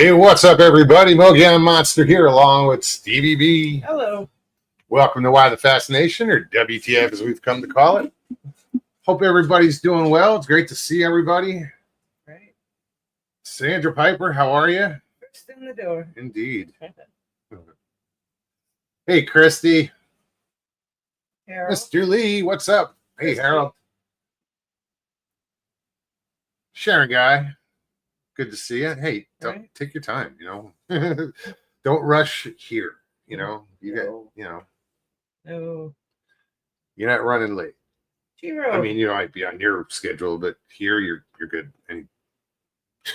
Hey, what's up, everybody? Mogan Monster here, along with Stevie B. Hello. Welcome to Why the Fascination, or WTF as we've come to call it. Hope everybody's doing well. It's great to see everybody. Right. Sandra Piper, how are you? First in the door. Indeed. Hey, Christy. Harold. Mr. Lee, what's up? Hey, Harold. Sharon Guy, good to see you. Hey, don't take your time, don't rush here, you got, No. you're not running late. Zero. I mean, you might be on your schedule, but here you're good. And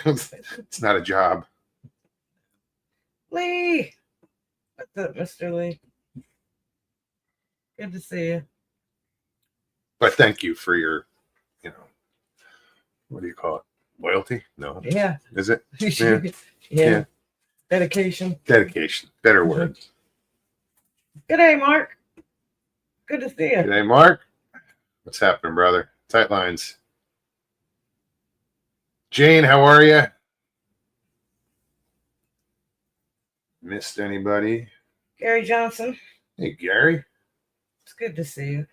it's not a job. Lee. What's up, Mr. Lee? Good to see you. But thank you for your, what do you call it? Loyalty? No. Yeah. Is it? Yeah. Dedication. Dedication. Better word. Good day, Mark. Good to see you. Good day, Mark. What's happening, brother? Tight lines. Jane, how are you? Missed anybody? Gary Johnson. Hey, Gary. It's good to see you.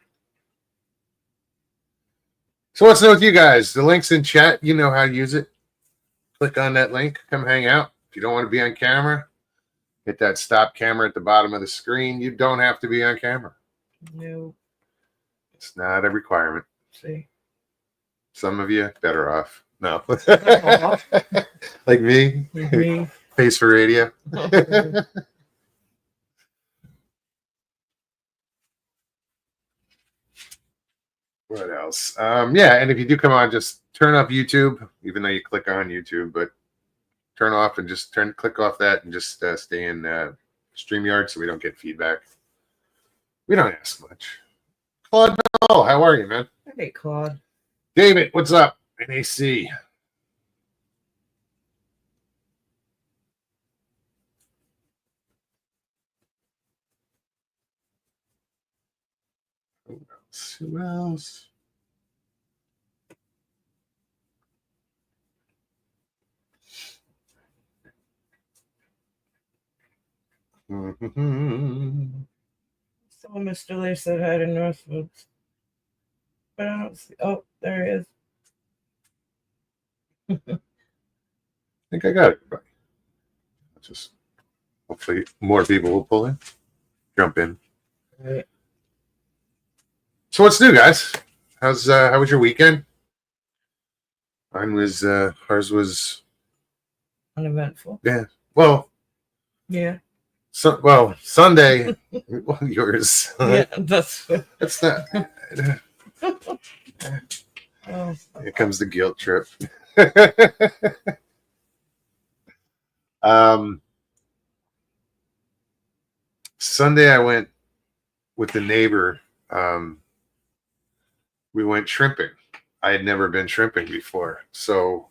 So what's new with you guys? The link's in chat. You know how to use it. Click on that link. Come hang out. If you don't want to be on camera, hit that stop camera at the bottom of the screen. You don't have to be on camera. No. It's not a requirement. See. Some of you better off. No. Like me. Me. Pays for radio. What else? Yeah, and if you do come on, just turn off YouTube, even though you click on YouTube, but turn off and just click off that and just stay in StreamYard so we don't get feedback. We don't ask much. Claude, how are you, man? Hey, Claude. David, what's up? NAC. Who else? So Mr. Lee said hi to Northwoods. But I don't see. Oh, there he is. I think I got everybody. Just hopefully more people will pull in, jump in. Right. So what's new, guys? How was your weekend? Ours was Uneventful. Yeah. Well. Yeah. Sunday. Yours. Yeah, that's not. Oh. Here comes the guilt trip. Sunday I went with the neighbor. We went shrimping. I had never been shrimping before, so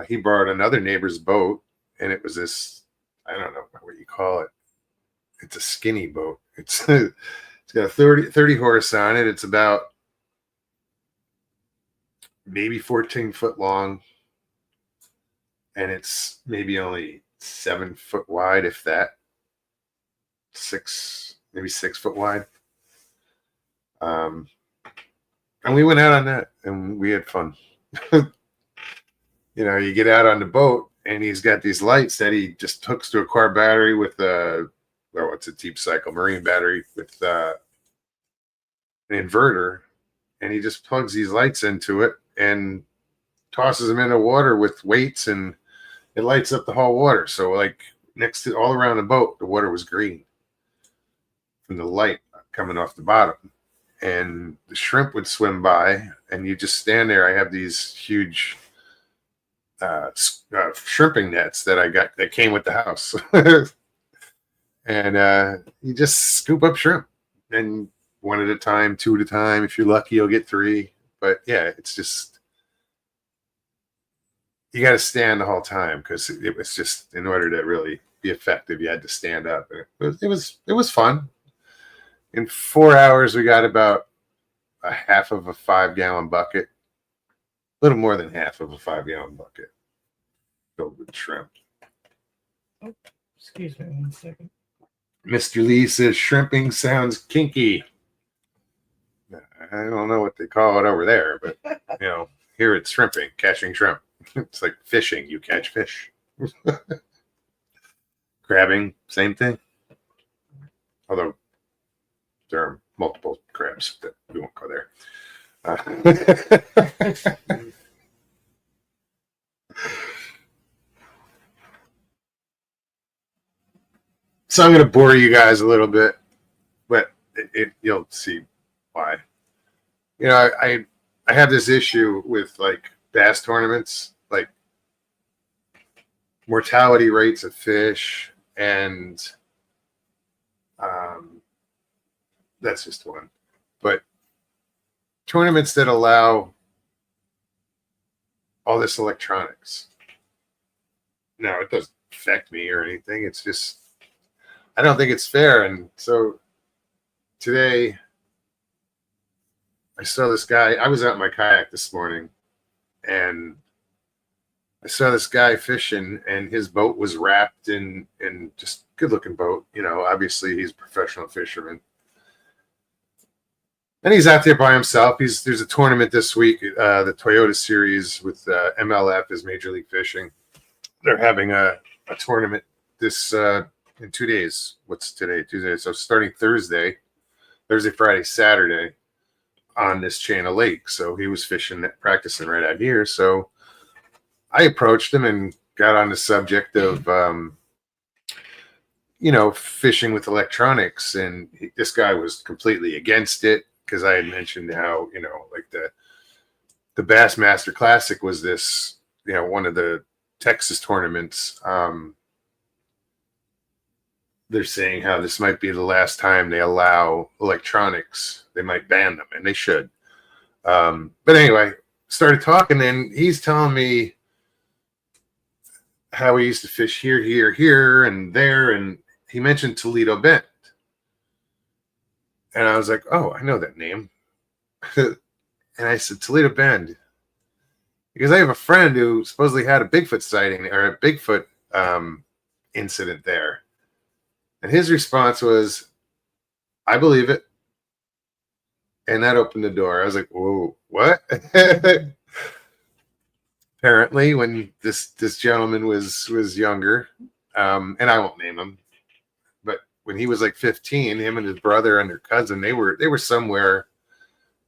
he borrowed another neighbor's boat, and it was this, I don't know what you call it. It's a skinny boat. It's got a 30 horse on it. It's about maybe 14 foot long, and it's maybe only 7 foot wide, if that. Maybe 6 foot wide. And we went out on that, and we had fun. You get out on the boat, and he's got these lights that he just hooks to a car battery with it's a deep cycle marine battery with an inverter, and he just plugs these lights into it and tosses them in the water with weights, and it lights up the whole water. So like next to all around the boat, the water was green from the light coming off the bottom, and the shrimp would swim by, and you just stand there. I have these huge shrimping nets that I got that came with the house. And you just scoop up shrimp, and one at a time, two at a time. If you're lucky, you'll get 3. But yeah, it's just, you got to stand the whole time, because it was just, in order to really be effective, you had to stand up. And it was fun. In 4 hours, we got about a half of a 5-gallon bucket, a little more than half of a 5-gallon bucket filled with shrimp. Excuse me 1 second. Mr. Lee says shrimping sounds kinky. I don't know what they call it over there, but here it's shrimping, catching shrimp. It's like fishing. You catch fish. Crabbing, same thing. Although there are multiple crabs that we won't go there. So I'm going to bore you guys a little bit, but you'll see why. I have this issue with like bass tournaments, like mortality rates of fish, and that's just one. But tournaments that allow all this electronics. Now, it doesn't affect me or anything. It's just, I don't think it's fair. And so today, I saw this guy. I was out in my kayak this morning, and I saw this guy fishing, and his boat was wrapped in just good-looking boat. Obviously he's a professional fisherman, and he's out there by himself. There's a tournament this week, the Toyota Series with MLF is Major League Fishing. They're having a tournament this in 2 days. What's today? Tuesday. So starting Thursday, Friday, Saturday on this chain of lakes. So he was fishing, practicing right out here. So I approached him and got on the subject of, fishing with electronics. And this guy was completely against it because I had mentioned how, like the Bassmaster Classic was this, one of the Texas tournaments. They're saying how this might be the last time they allow electronics. They might ban them, and they should. But anyway, started talking, and he's telling me how he used to fish here, and there, and he mentioned Toledo Bend. And I was like, oh, I know that name. And I said, Toledo Bend. Because I have a friend who supposedly had a Bigfoot sighting or a Bigfoot incident there. And his response was, I believe it. And that opened the door. I was like, whoa, what? Apparently, when this gentleman was younger, and I won't name him, but when he was like 15, him and his brother and their cousin, they were somewhere.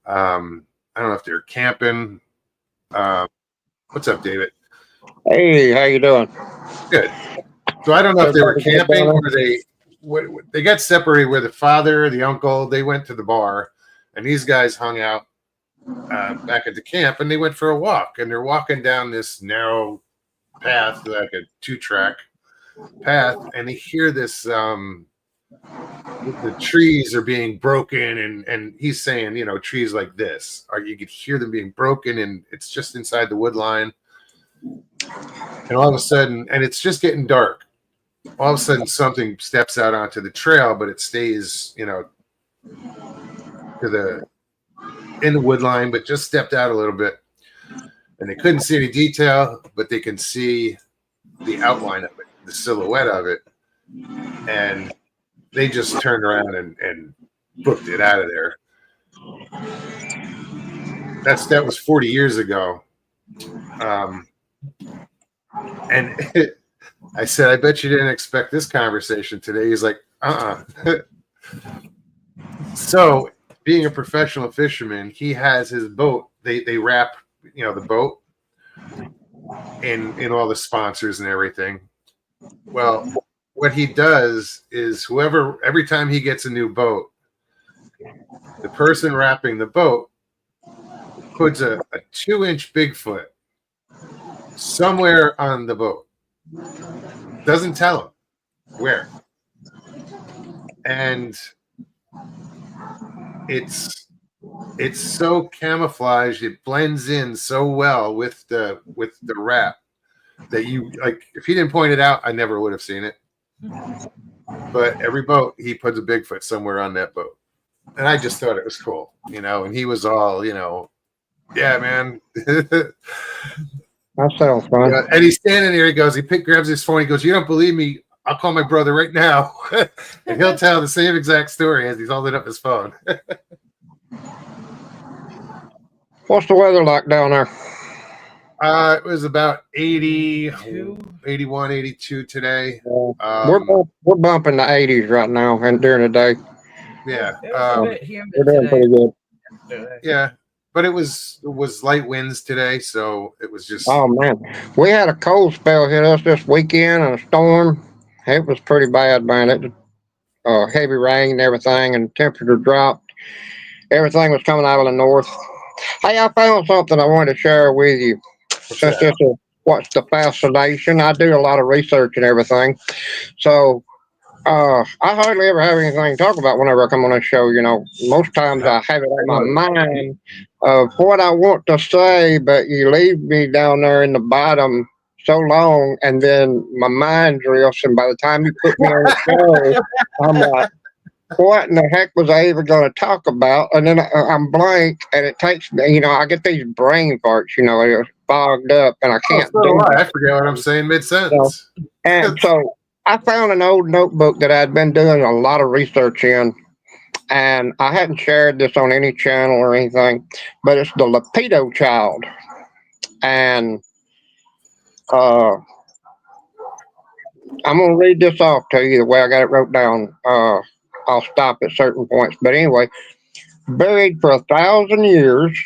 I don't know if they were camping. What's up, David? Hey, how you doing? Good. So I don't know if they were camping or they got separated where the father, the uncle, they went to the bar, and these guys hung out back at the camp, and they went for a walk, and they're walking down this narrow path, like a 2-track path, and they hear this, the trees are being broken, and he's saying, trees like this, or you could hear them being broken, and it's just inside the wood line. And all of a sudden, and it's just getting dark, all of a sudden something steps out onto the trail, but it stays, in the wood line, but just stepped out a little bit. And they couldn't see any detail, but they can see the outline of it, the silhouette of it. And they just turned around and booked it out of there. That was 40 years ago. And I said, I bet you didn't expect this conversation today. He's like, So, being a professional fisherman, he has his boat. They wrap, the boat in all the sponsors and everything. Well, what he does is every time he gets a new boat, the person wrapping the boat puts a 2-inch Bigfoot somewhere on the boat. Doesn't tell him where. And it's so camouflaged, it blends in so well with the wrap that you, like, if he didn't point it out, I never would have seen it. But every boat, he puts a Bigfoot somewhere on that boat. And I just thought it was cool, and he was all, yeah, man. That sounds fun. Yeah, and he's standing there. He goes, grabs his phone. He goes, "You don't believe me? I'll call my brother right now." And he'll tell the same exact story as he's holding up his phone. What's the weather like down there? It was about 80, 82. 81, 82 today. We're bumping the 80s right now and during the day. Yeah. It was a bit humid We're doing today. pretty good. Today. Yeah. But it was light winds today, so it was just Oh man, we had a cold spell hit us this weekend and a storm. It was pretty bad, man. It heavy rain and everything, and temperature dropped. Everything was coming out of the north. Hey, I found something I wanted to share with you. what's Since that? this is what's the fascination, I do a lot of research and everything. So I hardly ever have anything to talk about whenever I come on this show. You know, most times I have it on my mind of what I want to say, but you leave me down there in the bottom so long, and then my mind drifts, and by the time you put me on the show, I'm like, what in the heck was I even going to talk about? And then I'm blank, and it takes me, you know, I get these brain farts, you know, they're fogged up, and I can't So do do it. I forget what I'm saying mid-sentence. And so I found an old notebook that I'd been doing a lot of research in, and I hadn't shared this on any channel or anything, but it's the Lapido child. And I'm going to read this off to you the way I got it wrote down. I'll stop at certain points. But anyway, buried for 1,000 years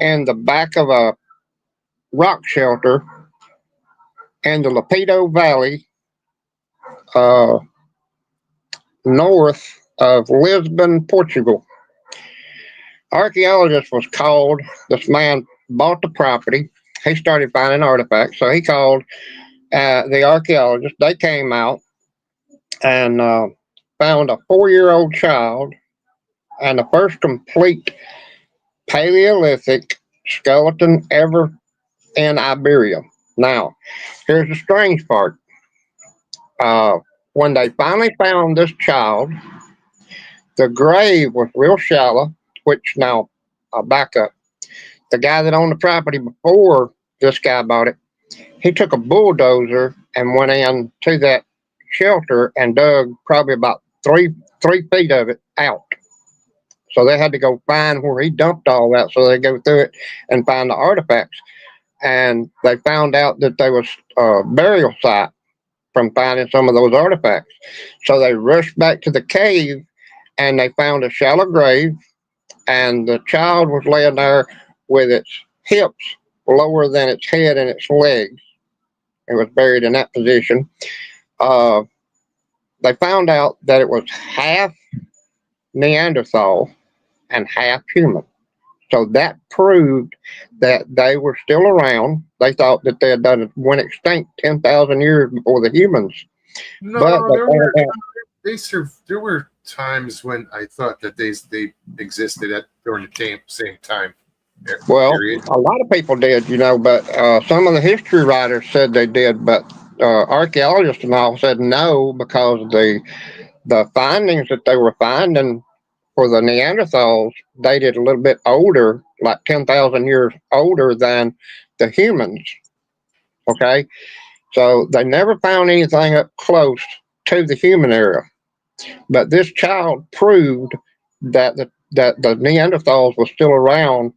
in the back of a rock shelter in the Lapido Valley, north of Lisbon, Portugal. Archaeologist was called. This man bought the property. He started finding artifacts, so he called the archaeologists. They came out and found a 4-year-old child and the first complete Paleolithic skeleton ever in Iberia. Now, here's the strange part. When they finally found this child, the grave was real shallow, which now I'll back up. The guy that owned the property before this guy bought it, he took a bulldozer and went in to that shelter and dug probably about three feet of it out. So they had to go find where he dumped all that. So they go through it and find the artifacts. And they found out that there was a burial site from finding some of those artifacts. So they rushed back to the cave and they found a shallow grave, and the child was laying there with its hips lower than its head and its legs. It was buried in that position. They found out that it was half Neanderthal and half human. So that proved that they were still around. They thought that they had went extinct 10,000 years before the humans. No, But there were times when I thought that they existed during the same time. Well, period. a lot of people did, you know, but some of the history writers said they did, but archaeologists and all said no, because the findings that they were finding for the Neanderthals dated a little bit older, like 10,000 years older than the humans. Okay, so they never found anything up close to the human era, but this child proved that the Neanderthals were still around.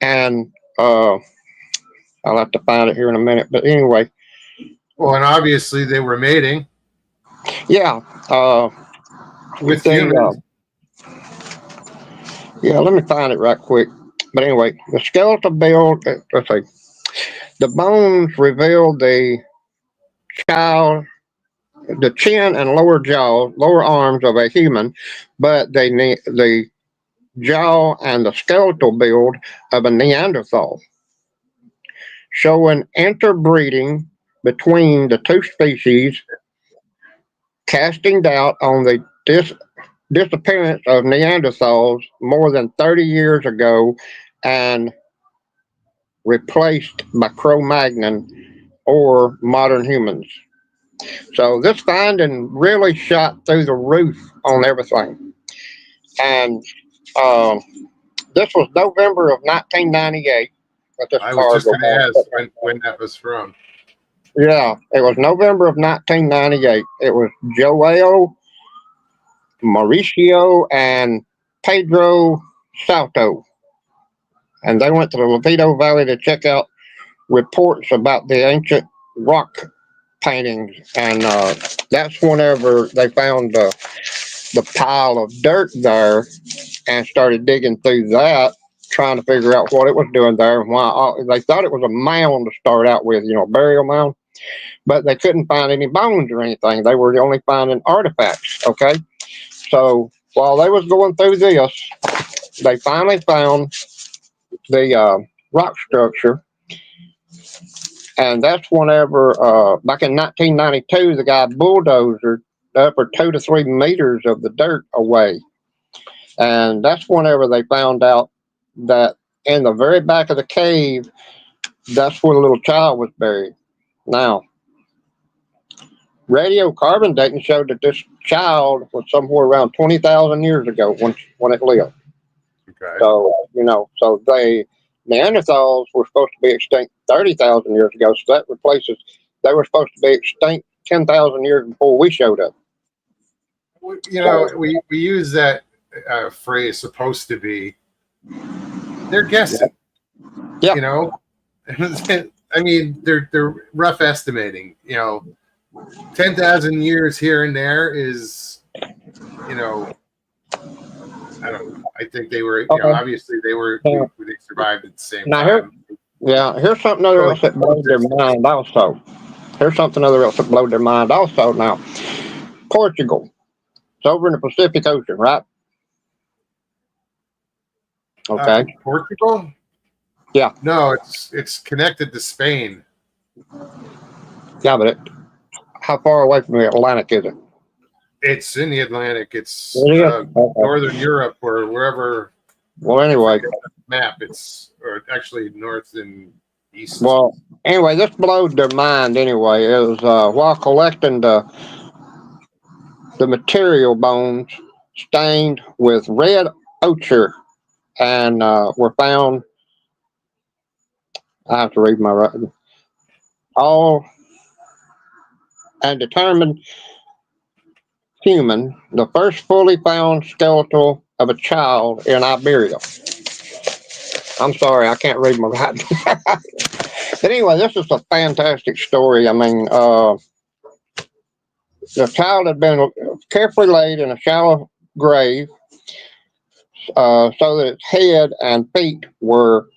And I'll have to find it here in a minute. But anyway. Well, and obviously they were mating. Yeah. With humans. Yeah, let me find it right quick. But anyway, the skeletal build, let's see. The bones revealed the child, the chin and lower jaw, lower arms of a human, but the jaw and the skeletal build of a Neanderthal, showing interbreeding between the two species, casting doubt on the disappearance of Neanderthals more than 30 years ago and replaced by Cro-Magnon or modern humans. So this finding really shot through the roof on everything. And this was November of 1998. But this I was just cargo going to ask van- when that was from. Yeah, it was November of 1998. It was Joel, Mauricio, and Pedro Salto. And they went to the Levito Valley to check out reports about the ancient rock paintings. And that's whenever they found the pile of dirt there and started digging through that, trying to figure out what it was doing there and why. They thought it was a mound to start out with, a burial mound, but they couldn't find any bones or anything. They were only finding artifacts. Okay, so while they was going through this, they finally found the rock structure, and that's whenever back in 1992, the guy bulldozed the upper 2 to 3 meters of the dirt away. And that's whenever they found out that in the very back of the cave, that's where the little child was buried. Now, radiocarbon dating showed that this child was somewhere around 20,000 years ago when it lived. Okay. So, so Neanderthals were supposed to be extinct 30,000 years ago. So that replaces, they were supposed to be extinct 10,000 years before we showed up. We use that phrase "supposed to be." They're guessing. Yeah. I mean, they're rough estimating. 10,000 years here and there is, I don't know. I think they were, Okay. obviously they survived at the same Now time. Here's something other else that blows their mind also. Now, Portugal. It's over in the Pacific Ocean, right? Okay. Portugal? Yeah. No, it's connected to Spain. Yeah, but how far away from the Atlantic is it? It's in the Atlantic. It's Okay. Northern Europe or wherever. Well, anyway. Map. Or actually north and east. Well, anyway, this blowed their mind anyway. It was while collecting the material bones stained with red ochre and were found, I have to read my writing, all and determined human, the first fully found skeletal of a child in Iberia. I'm sorry, I can't read my writing. But anyway, this is a fantastic story. I mean, the child had been carefully laid in a shallow grave so that its head and feet were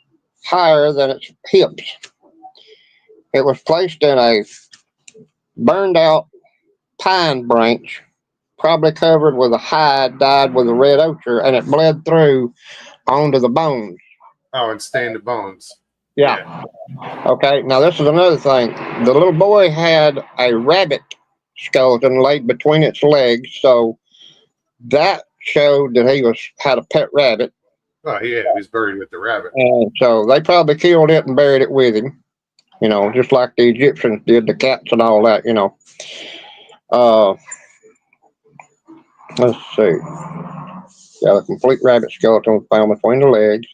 higher than its hips. It was placed in a burned out pine branch, probably covered with a hide dyed with a red ochre, and it bled through onto the bones. Oh, and stained the bones. Yeah. Okay, now this is another thing. The little boy had a rabbit skeleton laid between its legs, so that showed that he had a pet rabbit. Oh, yeah, he was buried with the rabbit. And so they probably killed it and buried it with him, just like the Egyptians did the cats and all that, Let's see. Yeah, the complete rabbit skeleton was found between the legs.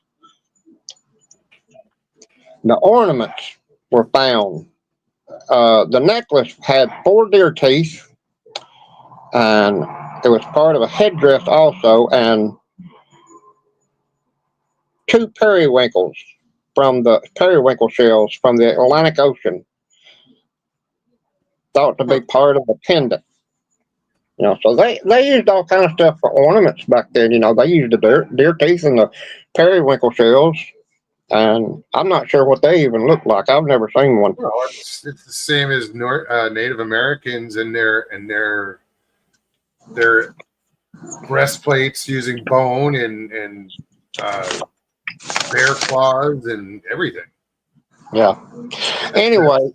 The ornaments were found. The necklace had 4 deer teeth, and it was part of a headdress also, and 2 periwinkles from the periwinkle shells from the Atlantic Ocean, thought to be part of a pendant. So they used all kinds of stuff for ornaments back then. They used the deer teeth and the periwinkle shells, and I'm not sure what they even look like. I've never seen one. Well, it's the same as Native Americans and their breastplates using bone and bear claws and everything. Yeah. Anyway,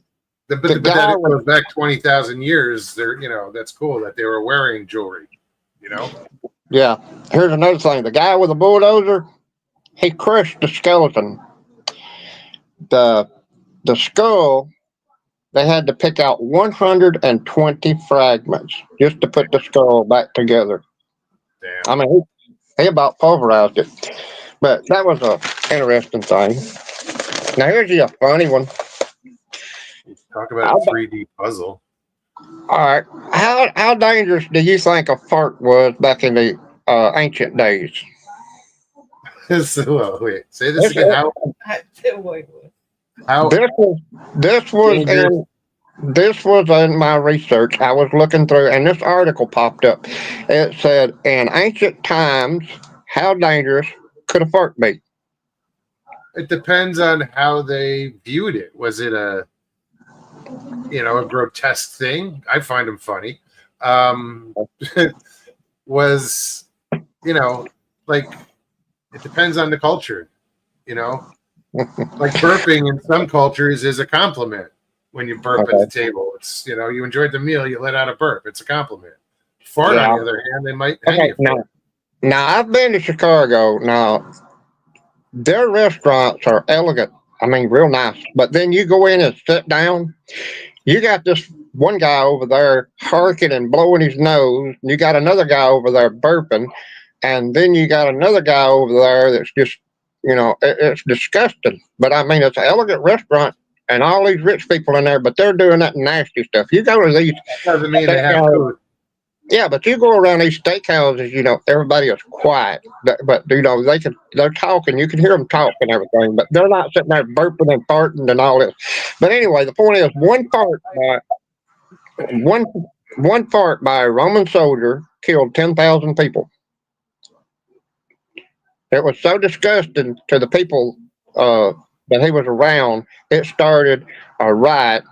but that goes back 20,000 years. That's cool that they were wearing jewelry. Yeah. Here's another thing. The guy with the bulldozer, he crushed the skeleton. The skull, they had to pick out 120 fragments just to put the skull back together. Damn. I mean, he about pulverized it. But that was an interesting thing. Now here's you a funny one. Talk about a 3D puzzle. All right, how dangerous do you think a fart was back in the ancient days? So, wait, say this again. How This dangerous? was in my research. I was looking through, and this article popped up. It said, "In ancient times, how dangerous could a fart be?" It depends on how they viewed it. Was it a grotesque thing? I find them funny. Was like, it depends on the culture. Like burping in some cultures is a compliment. When you burp at the table, it's you enjoyed the meal, you let out a burp. It's a compliment. Fart, on the other hand, they might hang you for it. Now I've been to Chicago. Now their restaurants are elegant. I mean, real nice. But then you go in and sit down. You got this one guy over there harking and blowing his nose. And you got another guy over there burping, and then you got another guy over there that's just, it's disgusting. But I mean, it's an elegant restaurant. And all these rich people in there, but they're doing that nasty stuff. You go to these doesn't mean they have food. Yeah, but you go around these steakhouses, everybody is quiet. But they're talking. You can hear them talk and everything, but they're not sitting there burping and farting and all this. But anyway, the point is, one fart by a Roman soldier killed 10,000 people. It was so disgusting to the people that he was around, it started a riot,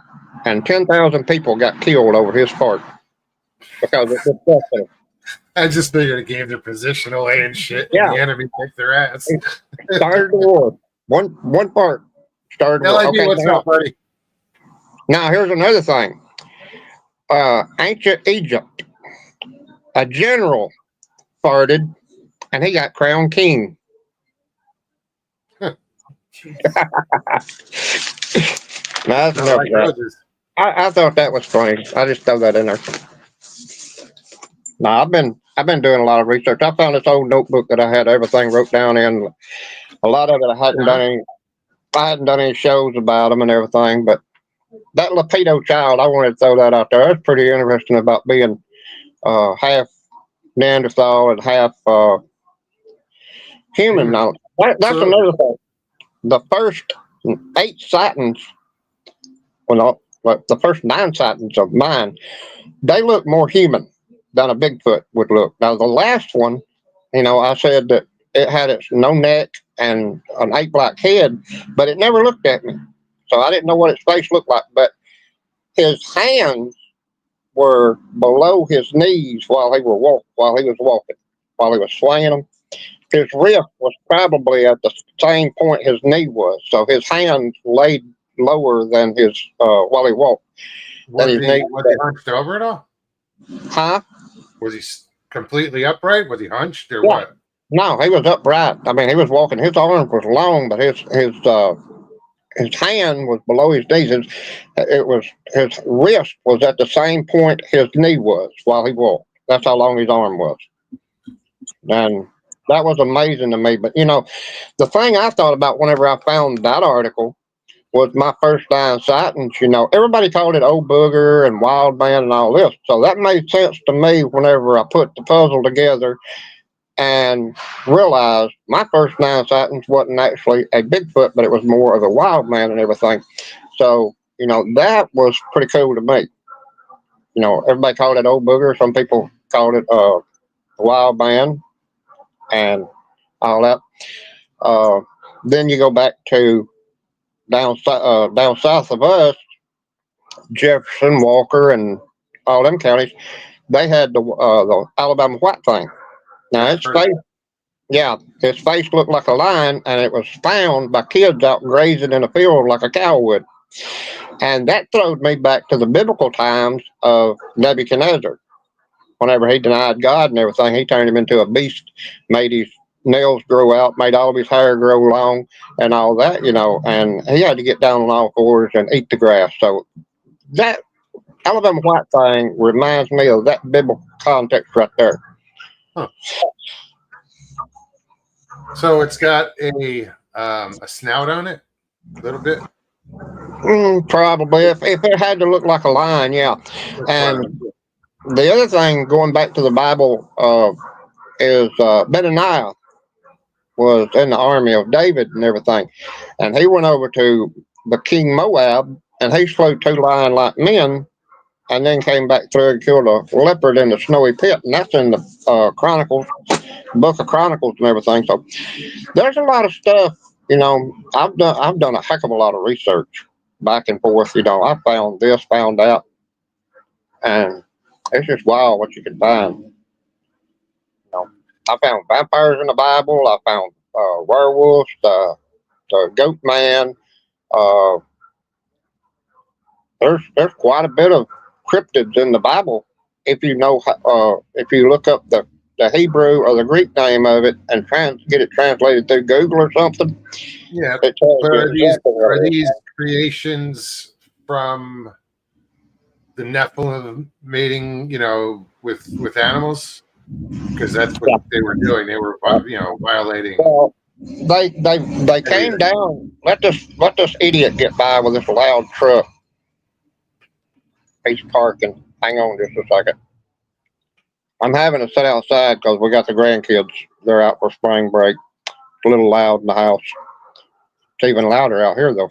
and 10,000 people got killed over his fart because it's disgusting. I just figured it gave their position away and shit. Yeah. And the enemy kicked their ass. Started the war. One fart started the war. Okay, what's up, buddy? Now here's another thing. Ancient Egypt, a general farted, and he got crowned king. I thought that was funny. I just throw that in there. Now I've been doing a lot of research. I found this old notebook that I had everything wrote down in. A lot of it I hadn't done any shows about them and everything. But that Lapido child, I wanted to throw that out there. That's pretty interesting about being half Neanderthal and half human. Now that's another thing. The first 8 sightings, the first 9 sightings of mine, they look more human than a Bigfoot would look. Now, the last one, I said that it had no neck and an ape-like head, but it never looked at me. So I didn't know what its face looked like. But his hands were below his knees while he was walking, while he was swinging them. His wrist was probably at the same point his knee was, so his hands laid lower than his while he walked. Was he hunched over at all? Huh? Was he completely upright? Was he hunched or what? No, he was upright. I mean, he was walking. His arm was long, but his hand was below his knees. His wrist was at the same point his knee was while he walked. That's how long his arm was, and that was amazing to me. But, the thing I thought about whenever I found that article was my first 9 sightings. Everybody called it Old Booger and Wild Man and all this. So that made sense to me whenever I put the puzzle together and realized my first 9 sightings wasn't actually a Bigfoot, but it was more of a wild man and everything. So, that was pretty cool to me. Everybody called it Old Booger. Some people called it Wild Man and all that. Then you go back to down south of us, Jefferson, Walker, and all them counties. They had the Alabama white thing. Now its face looked like a lion, and it was found by kids out grazing in a field like a cow would. And that throwed me back to the biblical times of Nebuchadnezzar. Whenever he denied God and everything, he turned him into a beast, made his nails grow out, made all of his hair grow long and all that, and he had to get down on all fours and eat the grass. So that Alabama white thing reminds me of that biblical context right there. Huh. So it's got a snout on it? A little bit. Probably, if it had to look like a lion, yeah. And the other thing, going back to the Bible, is Benaniah was in the army of David and everything, and he went over to the king Moab, and he slew 2 lion-like men, and then came back through and killed a leopard in the snowy pit, and that's in the Chronicles, Book of Chronicles, and everything. So there's a lot of stuff. I've done a heck of a lot of research back and forth. I found this, found that, and it's just wild what you can find. I found vampires in the Bible. I found werewolves, the goat man. There's quite a bit of cryptids in the Bible if you know if you look up the Hebrew or the Greek name of it and get it translated through Google or something. Yeah, it tells but you are exactly what it is. these creations from the Nephilim mating, with animals? Because that's what they were doing. They were, violating. Well, they came down. Let this idiot get by with this loud truck. He's parking. Hang on just a second. I'm having to sit outside because we got the grandkids. They're out for spring break. It's a little loud in the house. It's even louder out here, though.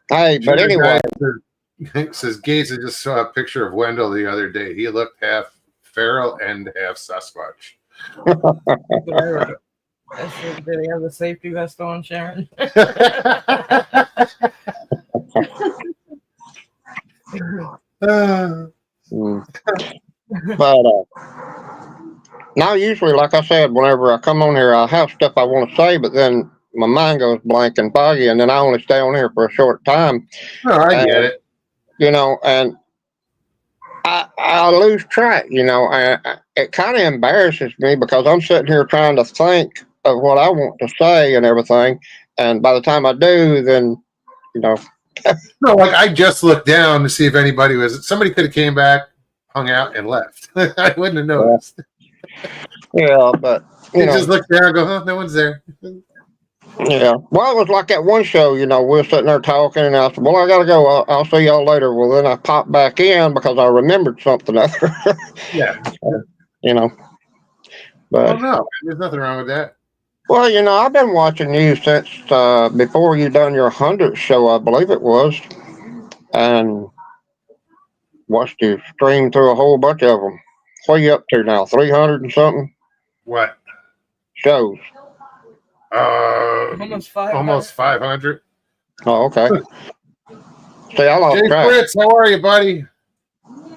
Hey, but anyway. Says Gates, I just saw a picture of Wendell the other day. He looked half feral and half Sasquatch. Did he have the safety vest on, Sharon? But now, usually, like I said, whenever I come on here, I have stuff I want to say, but then my mind goes blank and foggy, and then I only stay on here for a short time. No, I get it. And I lose track, and it kind of embarrasses me because I'm sitting here trying to think of what I want to say and everything, and by the time I do, then, No, like I just looked down to see if anybody was. Somebody could have came back, hung out, and left. I wouldn't have noticed. Yeah, but you just look there and go, "Oh, no one's there." Yeah. Well, it was like that one show, we were sitting there talking, and I said, well, I got to go. I'll see y'all later. Well, then I popped back in because I remembered something other. Yeah. But, no, there's nothing wrong with that. Well, I've been watching you since before you done your 100th show, I believe it was, and watched you stream through a whole bunch of them. What are you up to now, 300 and something? What? Shows. Almost 500. Oh, okay. See, I lost Jay track. Fritz, how are you, buddy?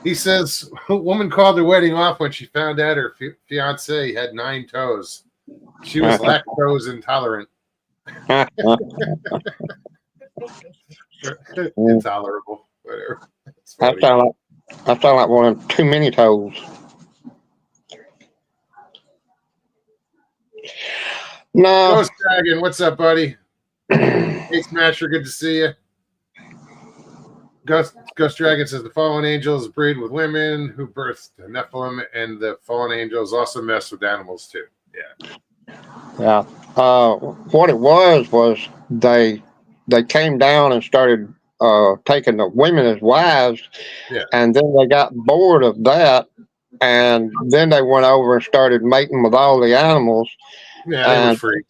He says a woman called her wedding off when she found out her fiance had 9 toes. She was lactose intolerant. Intolerable, whatever. I sound like one of too many toes. No. Ghost Dragon, what's up, buddy? Hey, Smasher, good to see you. Ghost Dragon says the fallen angels breed with women who birthed Nephilim, and the fallen angels also mess with animals too. Yeah. What it was they came down and started taking the women as wives, and then they got bored of that, and then they went over and started mating with all the animals. Yeah, they were free.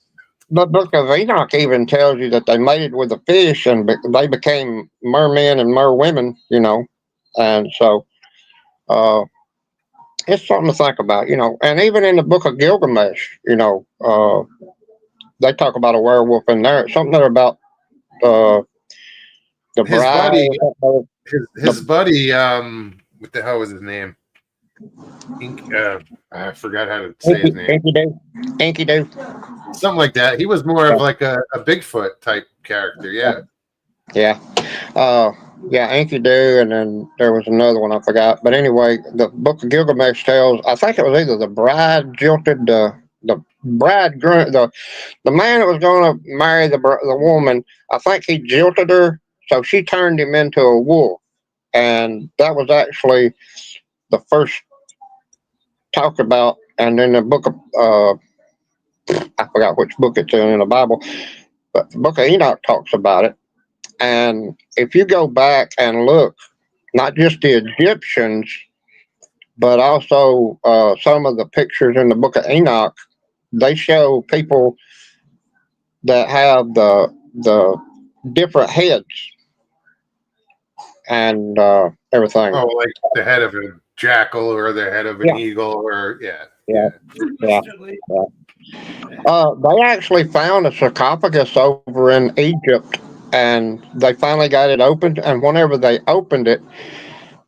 The Book of Enoch even tells you that they mated with the fish, and they became mermen and merwomen, and so it's something to think about, And even in the Book of Gilgamesh, they talk about a werewolf in there. Something there about the his bride. His buddy, what the hell was his name? I forgot how to say his name. Enkidu. Something like that. He was more of like a Bigfoot type character. Yeah. Yeah. Enkidu, and then there was another one I forgot. But anyway, the Book of Gilgamesh tells, I think it was either the bride jilted the bridegroom, the man that was going to marry the woman. I think he jilted her, so she turned him into a wolf, and that was actually the first talked about. And in the book of I forgot which book it's in the Bible, but the Book of Enoch talks about it. And if you go back and look, not just the Egyptians, but also some of the pictures in the Book of Enoch, they show people that have the different heads and everything. Oh, like the head of a jackal or the head of an Yeah. eagle, or yeah. Yeah. Yeah. Usually. They actually found a sarcophagus over in Egypt, and they finally got it opened. And whenever they opened it,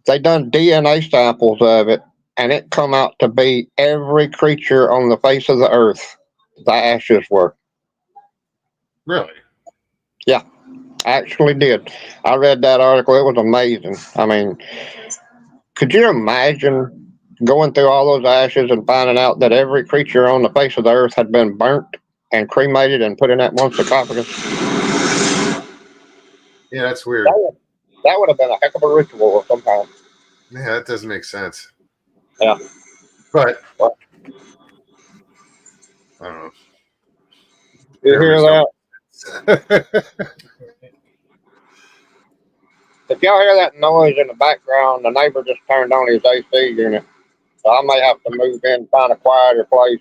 they done DNA samples of it, and it come out to be every creature on the face of the earth. The ashes were. Really? Actually did. I read that article. It was amazing. I mean, could you imagine going through all those ashes and finding out that every creature on the face of the earth had been burnt and cremated and put in that one sarcophagus? Yeah, that's weird. That would have been a heck of a ritual of some kind. Yeah, that doesn't make sense. Yeah. But What? I don't know. You hear that? If y'all hear that noise in the background, the neighbor just turned on his AC unit. So I may have to move in and find a quieter place.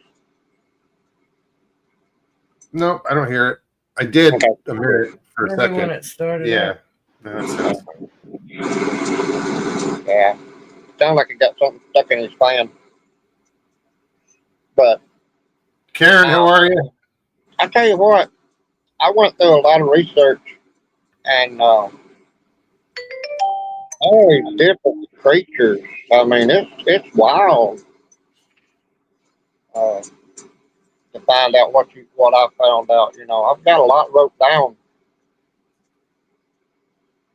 No, I don't hear it. I did Okay. a minute for a Maybe when second. it started. Yeah. up. No, that sounds- Yeah. Sounds like he got something stuck in his fan. But Karen, how are you? I tell you what, I went through a lot of research and all these different creatures. I mean, it's wild to find out what I found out. You know, I've got a lot wrote down.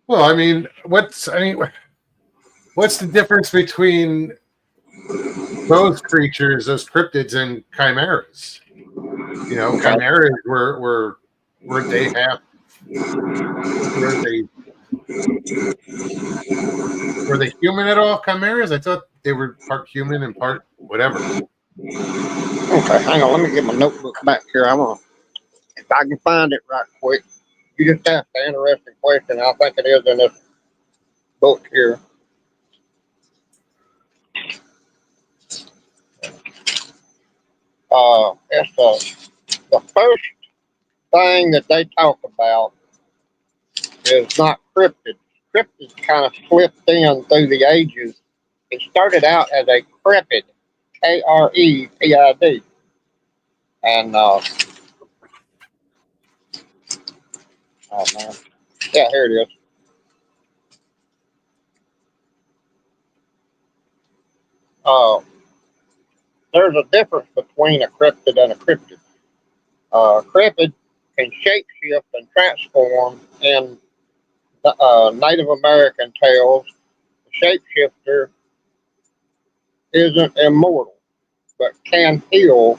Well, I mean, what's the difference between those creatures, those cryptids, and chimeras? You know, chimeras were they half? Were they human at all? Chimeras? I thought they were part human and part whatever. Okay, hang on. Let me get my notebook back here. If I can find it right quick. You just asked an interesting question. I think it is in this book here. It's the first thing that they talk about is not cryptids. Cryptids kind of slipped in through the ages. It started out as a crepid, Krepid, and oh man, yeah, here it is. There's a difference between a cryptid and a cryptid. Crepid can shapeshift and transform in Native American tales. The shapeshifter isn't immortal, but can heal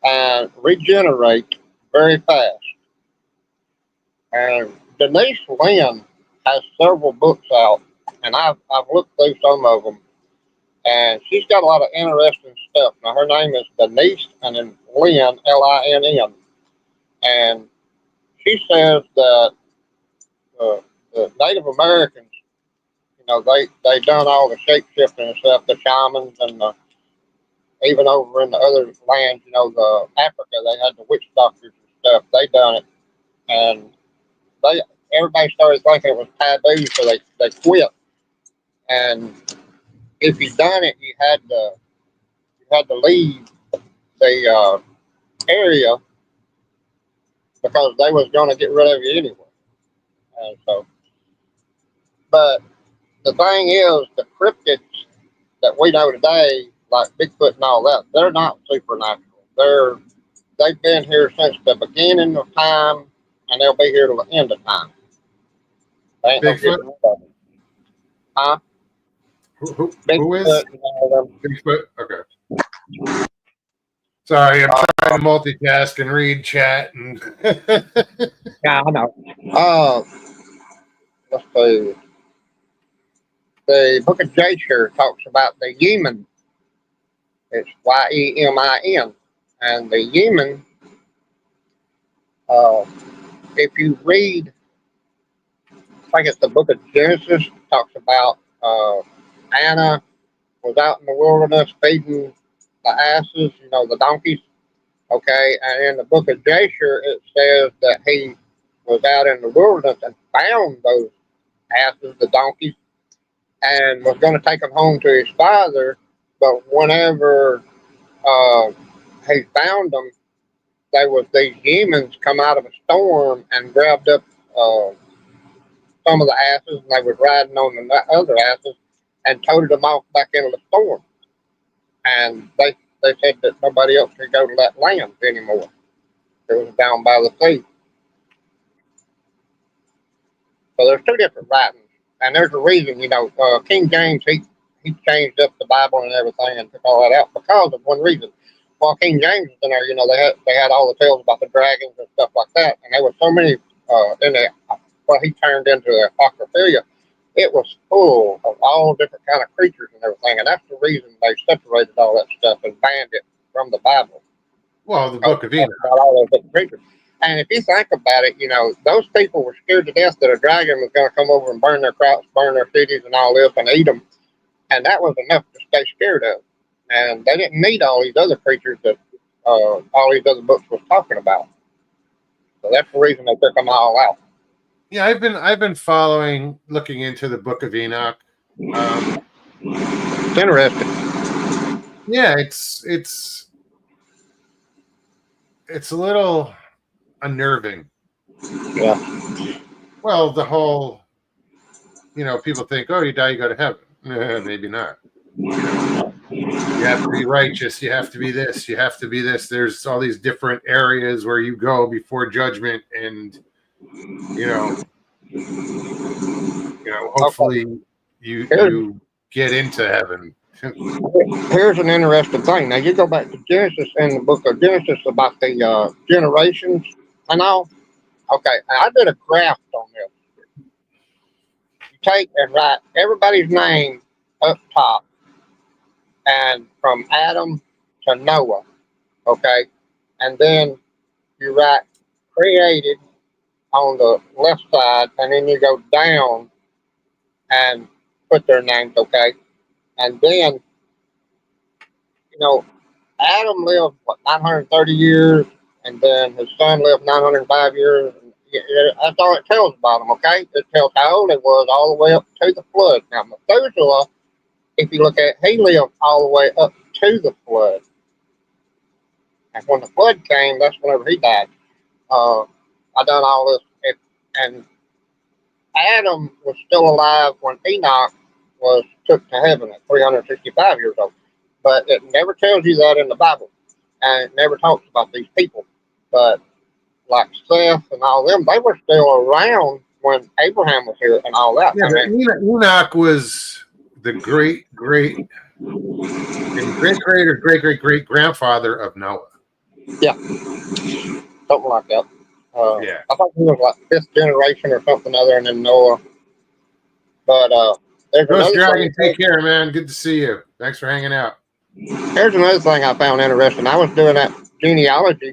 and regenerate very fast. And Denise Lynn has several books out, and I've looked through some of them, and she's got a lot of interesting stuff. Now her name is Denise, and then Lynn, Linn, and she says that the Native Americans, you know, they done all the shape shifting and stuff, the shamans and even over in the other lands, you know, the Africa, they had the witch doctors and stuff. They done it, and everybody started thinking it was taboo, so they quit. And if you done it, you had to leave the area because they was going to get rid of you anyway. And so, but the thing is, the cryptids that we know today, like Bigfoot and all that, they're not supernatural. They've been here since the beginning of time, and they'll be here till the end of time. They ain't no Bigfoot? getting rid of them. Huh? Who is Bigfoot and all them. Bigfoot? Okay. Sorry, I'm trying to multitask and read chat and Yeah, I know. Let's see. The Book of Jasher talks about the Yemen. It's Yemin, and the Yemen if you read, I think it's the book of Genesis, talks about Anna was out in the wilderness feeding the asses, the donkeys. Okay, and in the book of Jasher, it says that he was out in the wilderness and found those asses, the donkeys, and was going to take them home to his father. But whenever he found them, there was these demons come out of a storm and grabbed up some of the asses, and they was riding on the other asses and toted them off back into the storm. And they said that nobody else could go to that land anymore. It was down by the sea. So there's two different writings, and there's a reason. King James he changed up the Bible and everything and took all that out because of one reason. While King James was in there, they had all the tales about the dragons and stuff like that, and there were so many in there. What he turned into the Apocrypha, it was full of all different kind of creatures and everything, and that's the reason they separated all that stuff and banned it from the Bible. Well, the Book of Enoch. About all those different creatures. And if you think about it, those people were scared to death that a dragon was going to come over and burn their crops, burn their cities and all this and eat them. And that was enough to stay scared of. And they didn't need all these other creatures that all these other books was talking about. So that's the reason they took them all out. Yeah, I've been looking into the Book of Enoch. It's interesting. Yeah, it's a little unnerving. Yeah. Well, the whole, people think, oh, you die, you go to heaven. Maybe not. You have to be righteous. You have to be this. You have to be this. There's all these different areas where you go before judgment, and hopefully you get into heaven. Here's an interesting thing. Now you go back to Genesis in the book of Genesis about the generations and all. Okay, I did a graph on this. You take and write everybody's name up top, and from Adam to Noah. Okay, and then you write created on the left side, and then you go down and put their names. Okay. And then, Adam lived, 930 years, and then his son lived 905 years. That's all it tells about him, okay? It tells how old he was all the way up to the flood. Now, Methuselah, if you look at, he lived all the way up to the flood. And when the flood came, that's whenever he died. I done all this, and Adam was still alive when Enoch was took to heaven at 365 years old. But it never tells you that in the Bible. And it never talks about these people. But like Seth and all them, they were still around when Abraham was here and all that. Yeah, Enoch was the great or great grandfather of Noah. Yeah. Something like that. Yeah. I thought he was like fifth generation or something other than Noah. But there's Ghost another Dragon, take care, man. Good to see you. Thanks for hanging out. Here's another thing I found interesting. I was doing that genealogy.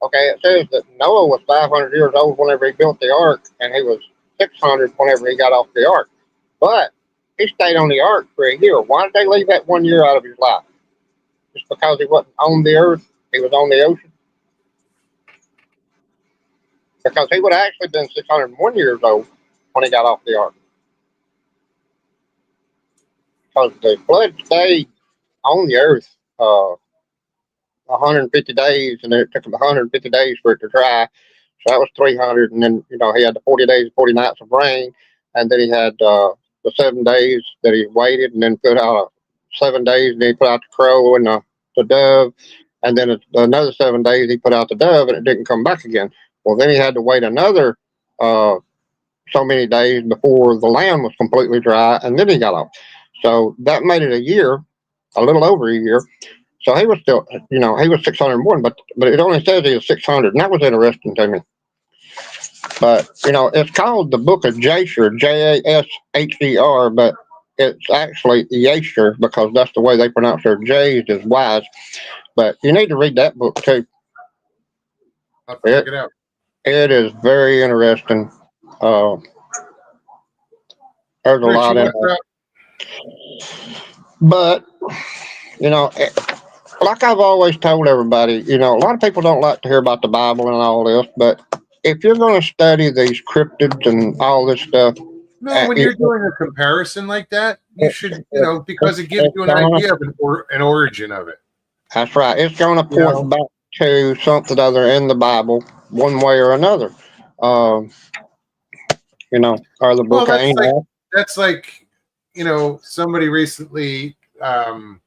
Okay, it says that Noah was 500 years old whenever he built the ark, and he was 600 whenever he got off the ark. But he stayed on the ark for a year. Why did they leave that 1 year out of his life? Just because he wasn't on the earth, he was on the ocean? Because he would have actually been 601 years old when he got off the ark. Because the flood stayed on the earth 150 days, and then it took him 150 days for it to dry. So that was 300, and then he had the 40 days, 40 nights of rain, and then he had the 7 days that he waited, and then put out 7 days, and then he put out the crow and the dove, and then another 7 days he put out the dove, and it didn't come back again. Well, then he had to wait another so many days before the land was completely dry, and then he got off. So that made it a year, a little over a year. So he was still, he was 601, but it only says he was 600, and that was interesting to me. But, it's called the Book of Jasher, Jasher, but it's actually Yasher because that's the way they pronounce their J's is wise. But you need to read that book too. I'll check it out. It is very interesting. Uh, there's a lot Richie, in what's there. up? But, you know, like I've always told everybody, you know, a lot of people don't like to hear about the Bible and all this, but if you're going to study these cryptids and all this stuff, No, when it, you're doing a comparison like that, you should, because it gives it's you an gonna, idea of an origin of it. that's right. It's going to You know? point back to something other in the Bible, one way or another. Um, you know, or the Well, book of Enoch. that's like, somebody recently found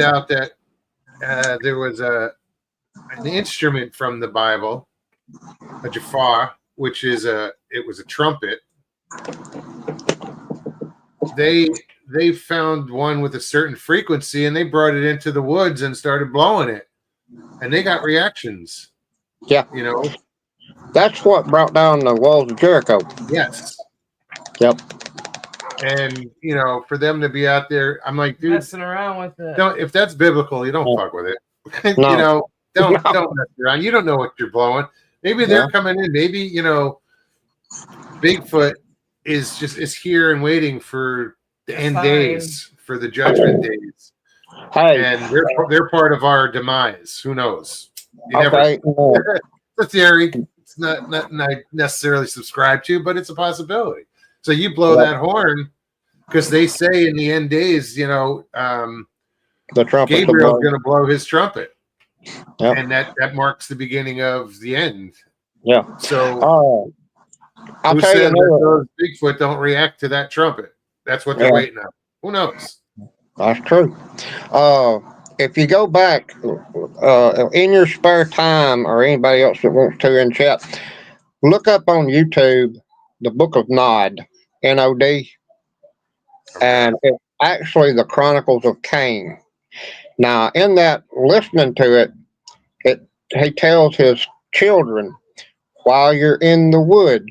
out that there was an instrument from the Bible, a jafar, which is it was a trumpet. They found one with a certain frequency, and they brought it into the woods and started blowing it, and they got reactions. Yeah. That's what brought down the walls of Jericho. Yes. Yep. And for them to be out there, I'm like, dude, Messing around with it. don't, if that's biblical, you don't fuck with it. No. Don't mess around. You don't know what you're blowing. Maybe they're coming in. Maybe Bigfoot is here and waiting for the end days, for the judgment days. Hey. And they're part of our demise. Who knows? You Okay. It's a theory. It's not I necessarily subscribe to, but it's a possibility. So you blow that horn because they say in the end days, the trumpet. Gabriel's going to blow his trumpet, Yep. and that marks the beginning of the end. Yeah. So I'll who tell said you that those Bigfoot don't react to that trumpet? That's what they're waiting on. Who knows? That's true. If you go back in your spare time, or anybody else that wants to in chat, look up on YouTube the Book of Nod, N-O-D, and it's actually the Chronicles of Cain. Now, in that, listening to it, he tells his children, while you're in the woods,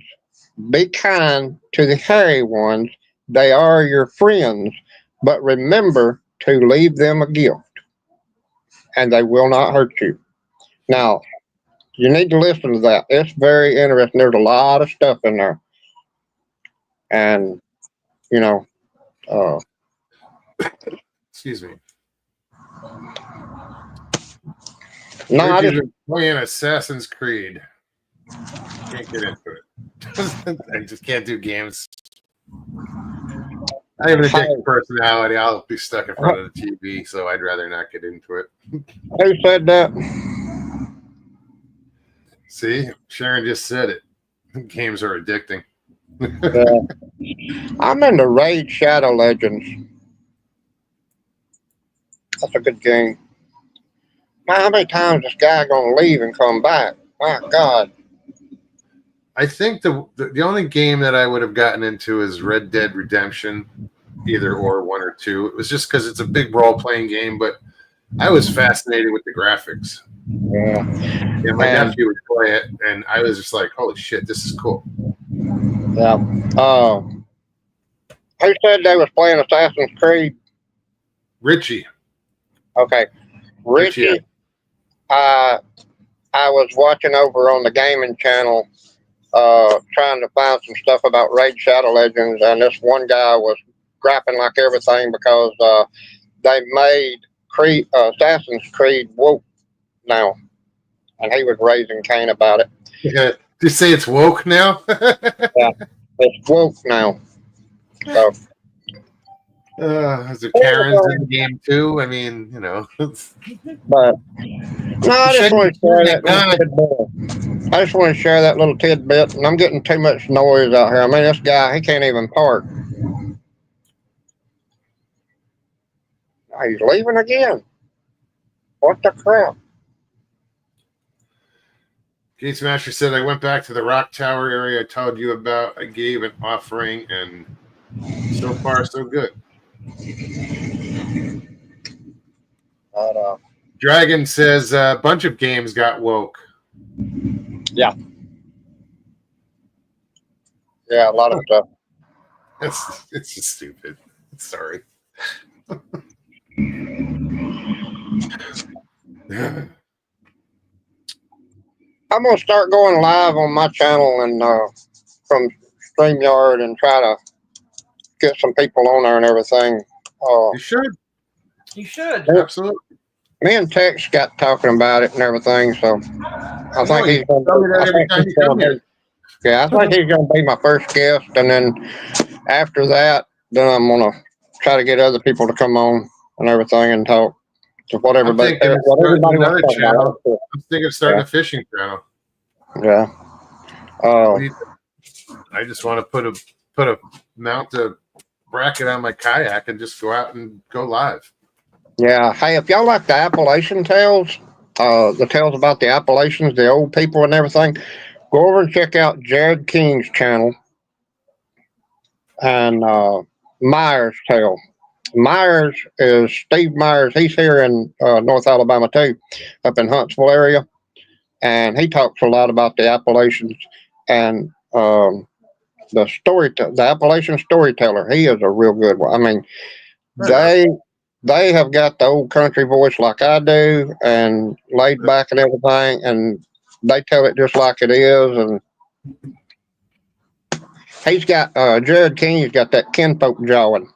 be kind to the hairy ones. They are your friends, but remember to leave them a gift, and they will not hurt you. Now, you need to listen to that. It's very interesting. There's a lot of stuff in there. And, excuse me. No, I Richie's been playing Assassin's Creed. Can't get into it. I just can't do games. I have an addictive personality. I'll be stuck in front of the TV, so I'd rather not get into it. Who said that? See, Sharon just said it. Games are addicting. I'm into Raid Shadow Legends. That's a good game. Man, how many times this guy gonna leave and come back? My God. I think the only game that I would have gotten into is Red Dead Redemption, either or 1 or 2. It was just because it's a big role-playing game, but I was fascinated with the graphics. Yeah. My nephew would play it, and I was just like, holy shit, this is cool. Yeah. Who said they was playing Assassin's Creed? Richie. Okay. Richie. I was watching over on the gaming channel, trying to find some stuff about Raid Shadow Legends, and this one guy was grappling like everything because they made Assassin's Creed woke now, and he was raising Cain about it. Did you say it's woke now? Yeah, it's woke now. So. Is there Karens in the game too? I mean, But no, I just want to share that little tidbit. I just want to share that little tidbit, and I'm getting too much noise out here. I mean, this guy, he can't even park. He's leaving again. What the crap? Gate Smasher said, I went back to the Rock Tower area I told you about. I gave an offering, and so far, so good. Dragon says a bunch of games got woke. Yeah. Yeah, a lot of stuff. It's just stupid. Sorry. I'm gonna start going live on my channel and from StreamYard and try to get some people on there and everything. You should. You should. Absolutely. Me and Tex got talking about it and everything, so I think he's Tell me that every time you come here. yeah, I think he's gonna be my first guest, and then after that, then I'm gonna try to get other people to come on and everything and talk to what I'm everybody thinking of what starting everybody another wants to talk channel. about. I'm thinking of starting a fishing channel. Yeah. I just want to put a mount a bracket on my kayak and just go out and go live. Yeah. Hey, if y'all like the Appalachian tales, the tales about the Appalachians, the old people and everything, go over and check out Jared King's channel and Myers' tale. Myers is Steve Myers. He's here in North Alabama too, up in Huntsville area, and he talks a lot about the Appalachians and the Appalachian storyteller. He is a real good one. I mean, they have got the old country voice like I do, and laid back and everything, and they tell it just like it is. And he's got Jared King's got that kinfolk jawing,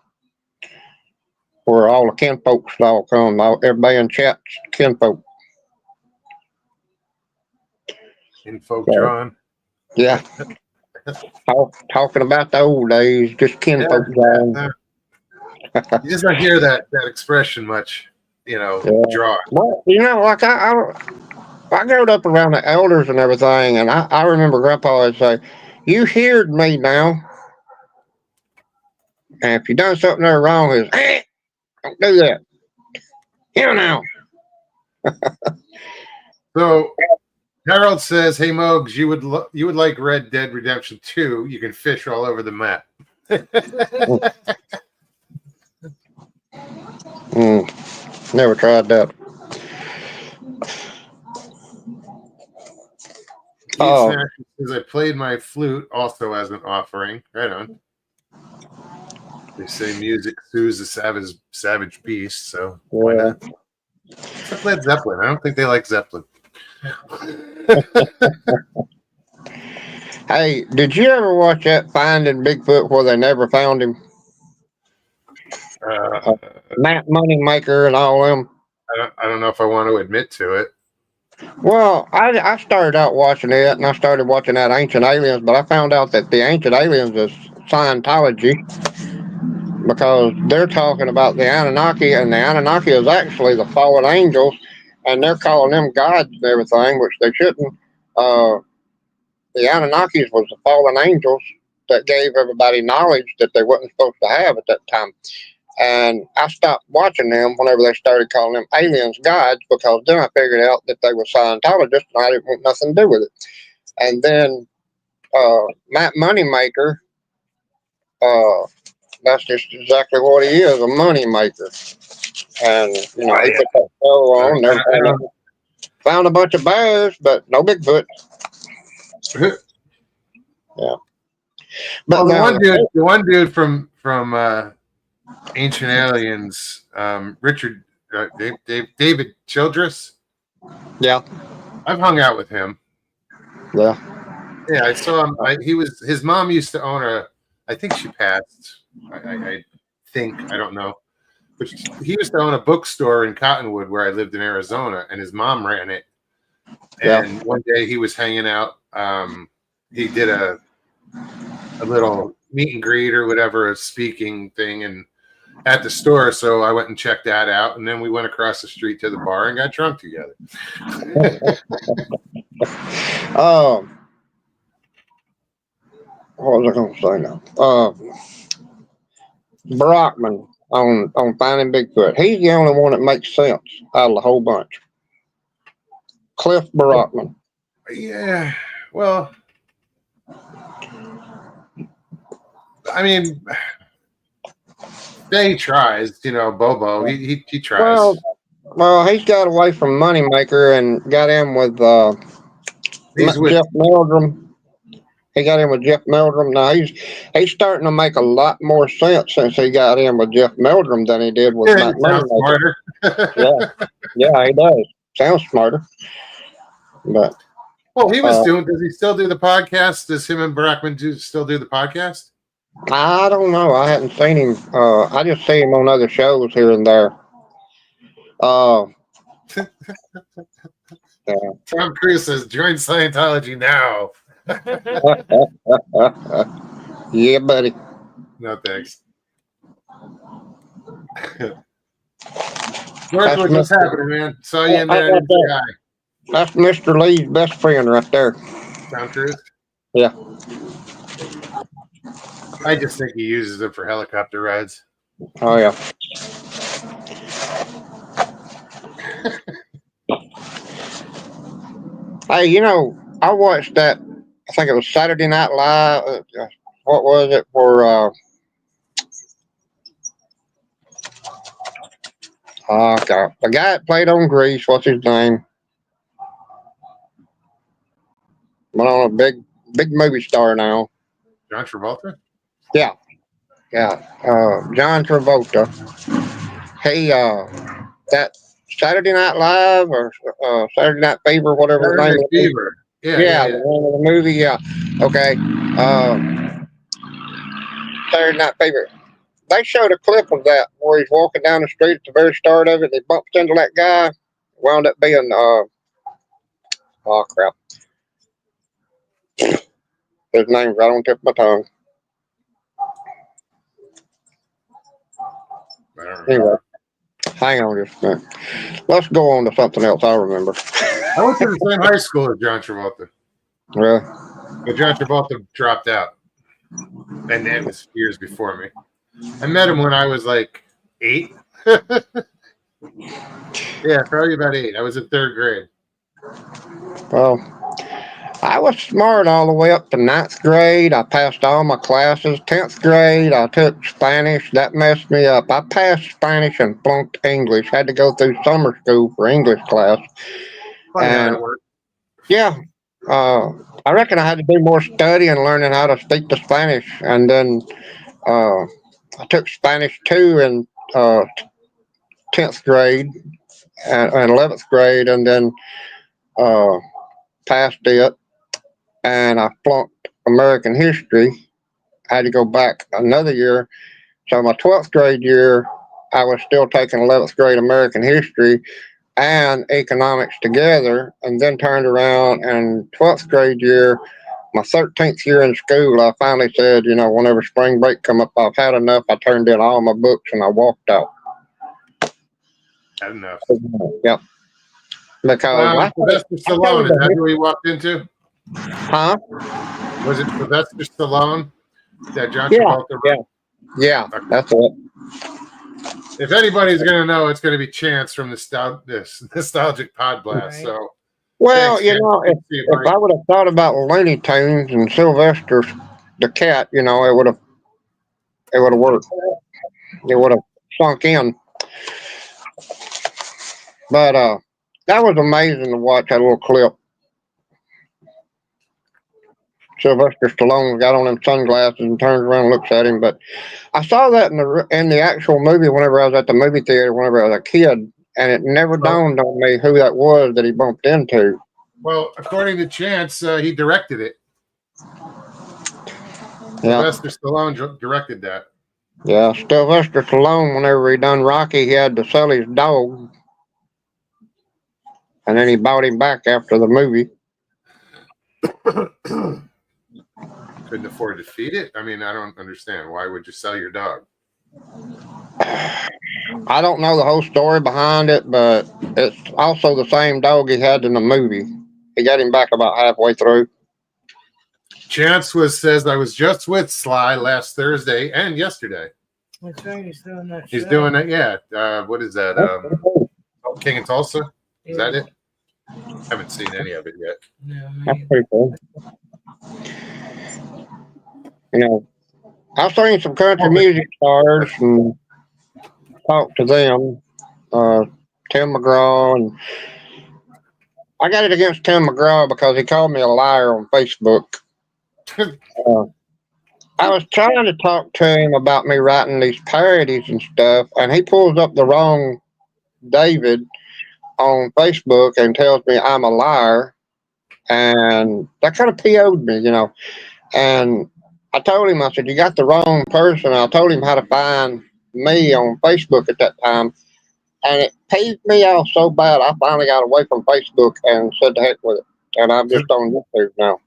where all the kinfolks all come. Everybody in chat's kinfolk. Kinfolk John. Yeah. Talking about the old days, just kinfolk jawing. You just don't hear that expression much, draw. Well, like I growed up around the elders and everything, and I remember Grandpa would say, "You heard me now, and if you done something there wrong, is don't do that. Here now." So Harold says, "Hey Mogs, you would like Red Dead Redemption 2? You can fish all over the map." Never tried that. Says, I played my flute also as an offering. Right on. They say music soothes the savage beast, so why not? Except Led Zeppelin. I don't think they like Zeppelin. Hey, did you ever watch that Finding Bigfoot where they never found him? Matt Moneymaker and all them. I don't know if I want to admit to it. Well, I started out watching it, and I started watching that Ancient Aliens, but I found out that the Ancient Aliens is Scientology, because they're talking about the Anunnaki, and the Anunnaki is actually the fallen angels, and they're calling them gods and everything, which they shouldn't. The Anunnakis was the fallen angels that gave everybody knowledge that they wasn't supposed to have at that time. And I stopped watching them whenever they started calling them aliens gods, because then I figured out that they were Scientologists and I didn't want nothing to do with it. And then Matt Moneymaker, that's just exactly what he is, a money maker. And, he put that show on there. Found a bunch of bears, but no Bigfoot. Yeah. But the one dude from Ancient Aliens, Richard, David Childress. Yeah. I've hung out with him. Yeah. Yeah, I saw him. His mom used to own I think she passed. I think, I don't know. But he used to own a bookstore in Cottonwood where I lived in Arizona, and his mom ran it. And one day he was hanging out. He did a little meet and greet or whatever, a speaking thing, and at the store. So I went and checked that out, and then we went across the street to the bar and got drunk together. What was I going to say now? Brockman on Finding Bigfoot. He's the only one that makes sense out of the whole bunch. Cliff Brockman. Yeah, well, I mean, he tries, Bobo. He tries. Well, he's got away from Moneymaker and got in with Jeff Meldrum. He got in with Jeff Meldrum. Now he's starting to make a lot more sense since he got in with Jeff Meldrum than he did with Matt Moneymaker. Yeah, he does. Sounds smarter. But Well, he was doing. Does he still do the podcast? Does him and Brackman still do the podcast? I don't know. I hadn't seen him. I just see him on other shows here and there. Tom Cruise says, "Join Scientology now." Yeah, buddy. No thanks. George, what's happening, man? Saw you in there. That's Mr. Lee's best friend right there. Tom Cruise? Yeah. I just think he uses it for helicopter rides. Oh, yeah. Hey, you know, I watched that, I think it was Saturday Night Live. What was it for? God, the guy that played on Grease, what's his name? Went on a big movie star now. John Travolta? Yeah. John Travolta. He, that Saturday Night Live or Saturday Night Fever, whatever his name is. Fever. Yeah. The one of the movie, yeah. Okay. Saturday Night Fever. They showed a clip of that where he's walking down the street at the very start of it. And he bumps into that guy. Wound up being, oh crap. His name's right on the tip of my tongue. Anyway, hang on just a minute. Let's go on to something else I remember. I went to the same high school as John Travolta. Really? But John Travolta dropped out. And that was years before me. I met him when I was like 8. Yeah, probably about 8. I was in 3rd grade. Well, I was smart all the way up to 9th grade. I passed all my classes. 10th grade, I took Spanish. That messed me up. I passed Spanish and flunked English. Had to go through summer school for English class. Funny how And that worked. yeah, I reckon I had to do more study and learning how to speak the Spanish. And then I took Spanish 2 in 10th grade and 11th grade, and then passed it. And I flunked American history. I had to go back another year. So my 12th grade year, I was still taking 11th grade American history and economics together, and then turned around and 12th grade year, my 13th year in school, I finally said, you know, whenever spring break come up, I've had enough. I turned in all my books and I walked out. Had enough. Yep. Because Sylvester Stallone, is that who he walked into? Huh? Was it Sylvester Stallone that John Yeah, Travolta? Yeah, that's it. If anybody's going to know, it's going to be Chance from this Nostalgic Pod Blast. Right. So, Well, thanks, you Chance. know, Good to see you, if buddy. I would have thought about Looney Tunes and Sylvester the cat, you know, it would have worked. It would have sunk in. But that was amazing to watch that little clip. Sylvester Stallone got on them sunglasses and turns around and looks at him. But I saw that in the actual movie whenever I was at the movie theater, whenever I was a kid, and it never dawned on me who that was that he bumped into. Well, according to Chance, he directed it. Yeah. Sylvester Stallone directed that. Yeah, Sylvester Stallone, whenever he done Rocky, he had to sell his dog. And then he bought him back after the movie. Couldn't afford to feed it? I mean, I don't understand. Why would you sell your dog? I don't know the whole story behind it, but it's also the same dog he had in the movie. He got him back about halfway through. Chance says I was just with Sly last Thursday and yesterday. That's right. He's doing that. He's show. doing it. Yeah. What is that? King of Tulsa? Is that it? Haven't seen any of it yet. No, That's pretty cool. You know, I've seen some country music stars and talked to them. Tim McGraw, and I got it against Tim McGraw because he called me a liar on Facebook. I was trying to talk to him about me writing these parodies and stuff, and he pulls up the wrong David on Facebook and tells me I'm a liar. and that kind of PO'd me, you know. And I told him, I said, you got the wrong person. I told him how to find me on Facebook at that time, and it peeved me off so bad. I finally got away from Facebook and said the heck with it, and I'm just on YouTube now.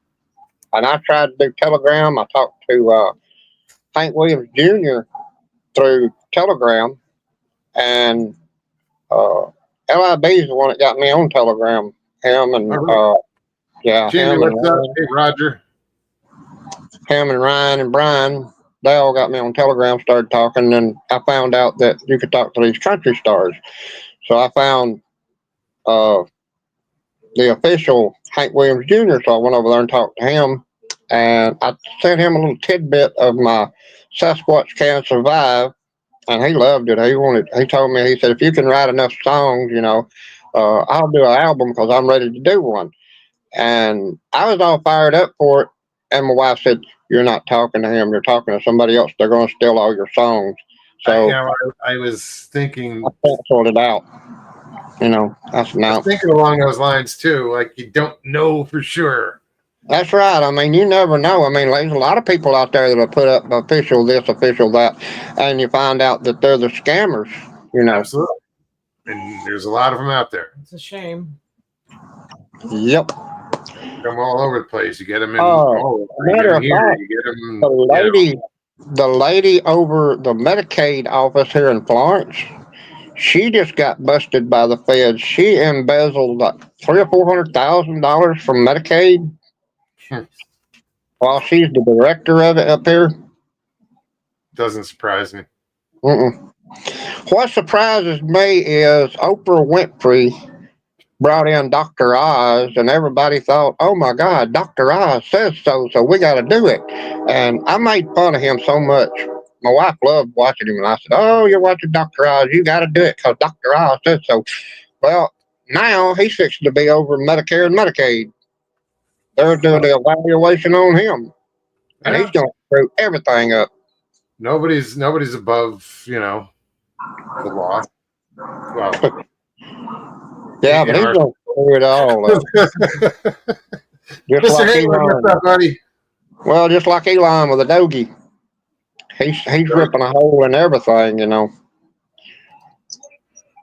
And I tried to do Telegram. I talked to Hank Williams Jr. through Telegram, and LIB is the one that got me on Telegram. Him and yeah, Jamie, him and what's up? Hey, Roger. him and Ryan and Brian, they all got me on Telegram, started talking, and I found out that you could talk to these country stars. So I found the official Hank Williams Jr., so I went over there and talked to him, and I sent him a little tidbit of my Sasquatch Can Survive, and he loved it. He told me, he said, if you can write enough songs, you know, I'll do an album because I'm ready to do one. And I was all fired up for it. And my wife said, you're not talking to him. You're talking to somebody else. They're going to steal all your songs. So I was thinking. I canceled it out. You know, I was thinking along those lines too. Like, you don't know for sure. That's right. I mean, you never know. I mean, there's a lot of people out there that will put up official this, official that, and you find out that they're the scammers, you know. Absolutely. And there's a lot of them out there. It's a shame. Yep. Come all over the place. You get them in. Matter of fact, the lady over the Medicaid office here in Florence, she just got busted by the feds. She embezzled like $300,000 or $400,000 from Medicaid. While she's the director of it up here. Doesn't surprise me. What surprises me is Oprah Winfrey brought in Dr. Oz, and everybody thought, oh my God, Dr. Oz says so, so we got to do it. And I made fun of him so much. My wife loved watching him, and I said, oh, you're watching Dr. Oz, you got to do it because Dr. Oz says so. Well, now he's fixing to be over Medicare and Medicaid. They're doing the evaluation on him, and he's going to screw everything up. Nobody's above, you know, the law. Well, yeah, but he's going to screw it all up. Just like Elon. What's up, buddy? Well, just like Elon with a Doge. He's ripping a hole in everything, you know.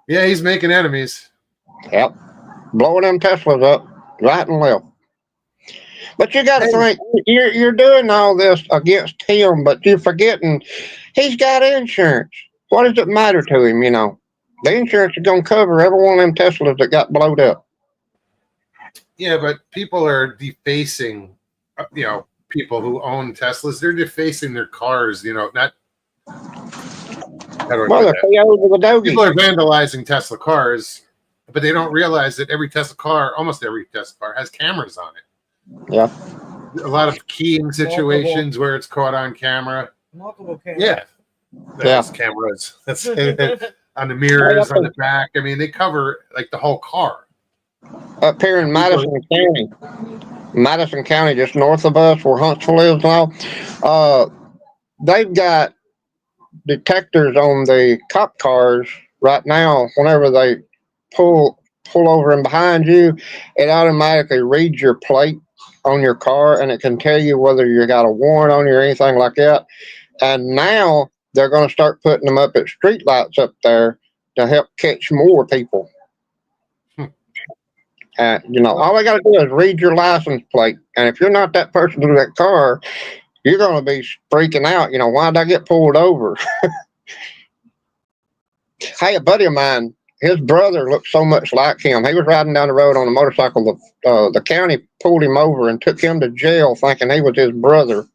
Yeah, he's making enemies. Yep. Blowing them Teslas up right and left. But you got to think, you're doing all this against him, but you're forgetting he's got insurance. What does it matter to him, you know? The insurance is going to cover every one of them Teslas that got blowed up. Yeah, but people are defacing, you know, people who own Teslas. They're defacing their cars, you know, not. Well, people are vandalizing Tesla cars, but they don't realize that almost every Tesla car has cameras on it. Yeah. A lot of keying situations where it's caught on camera. Multiple cameras. Yeah. That's cameras. That's on the mirrors, on the back. I mean, they cover like the whole car. Up here in Madison County, just north of us, where Huntsville is now, they've got detectors on the cop cars right now. Whenever they pull over and behind you, it automatically reads your plate on your car, and it can tell you whether you got a warrant on you or anything like that. And now they're going to start putting them up at street lights up there to help catch more people. You know, all they got to do is read your license plate, and if you're not that person in that car, you're going to be freaking out. You know, why did I get pulled over? Hey, a buddy of mine, his brother looked so much like him. He was riding down the road on a motorcycle. The county pulled him over and took him to jail thinking he was his brother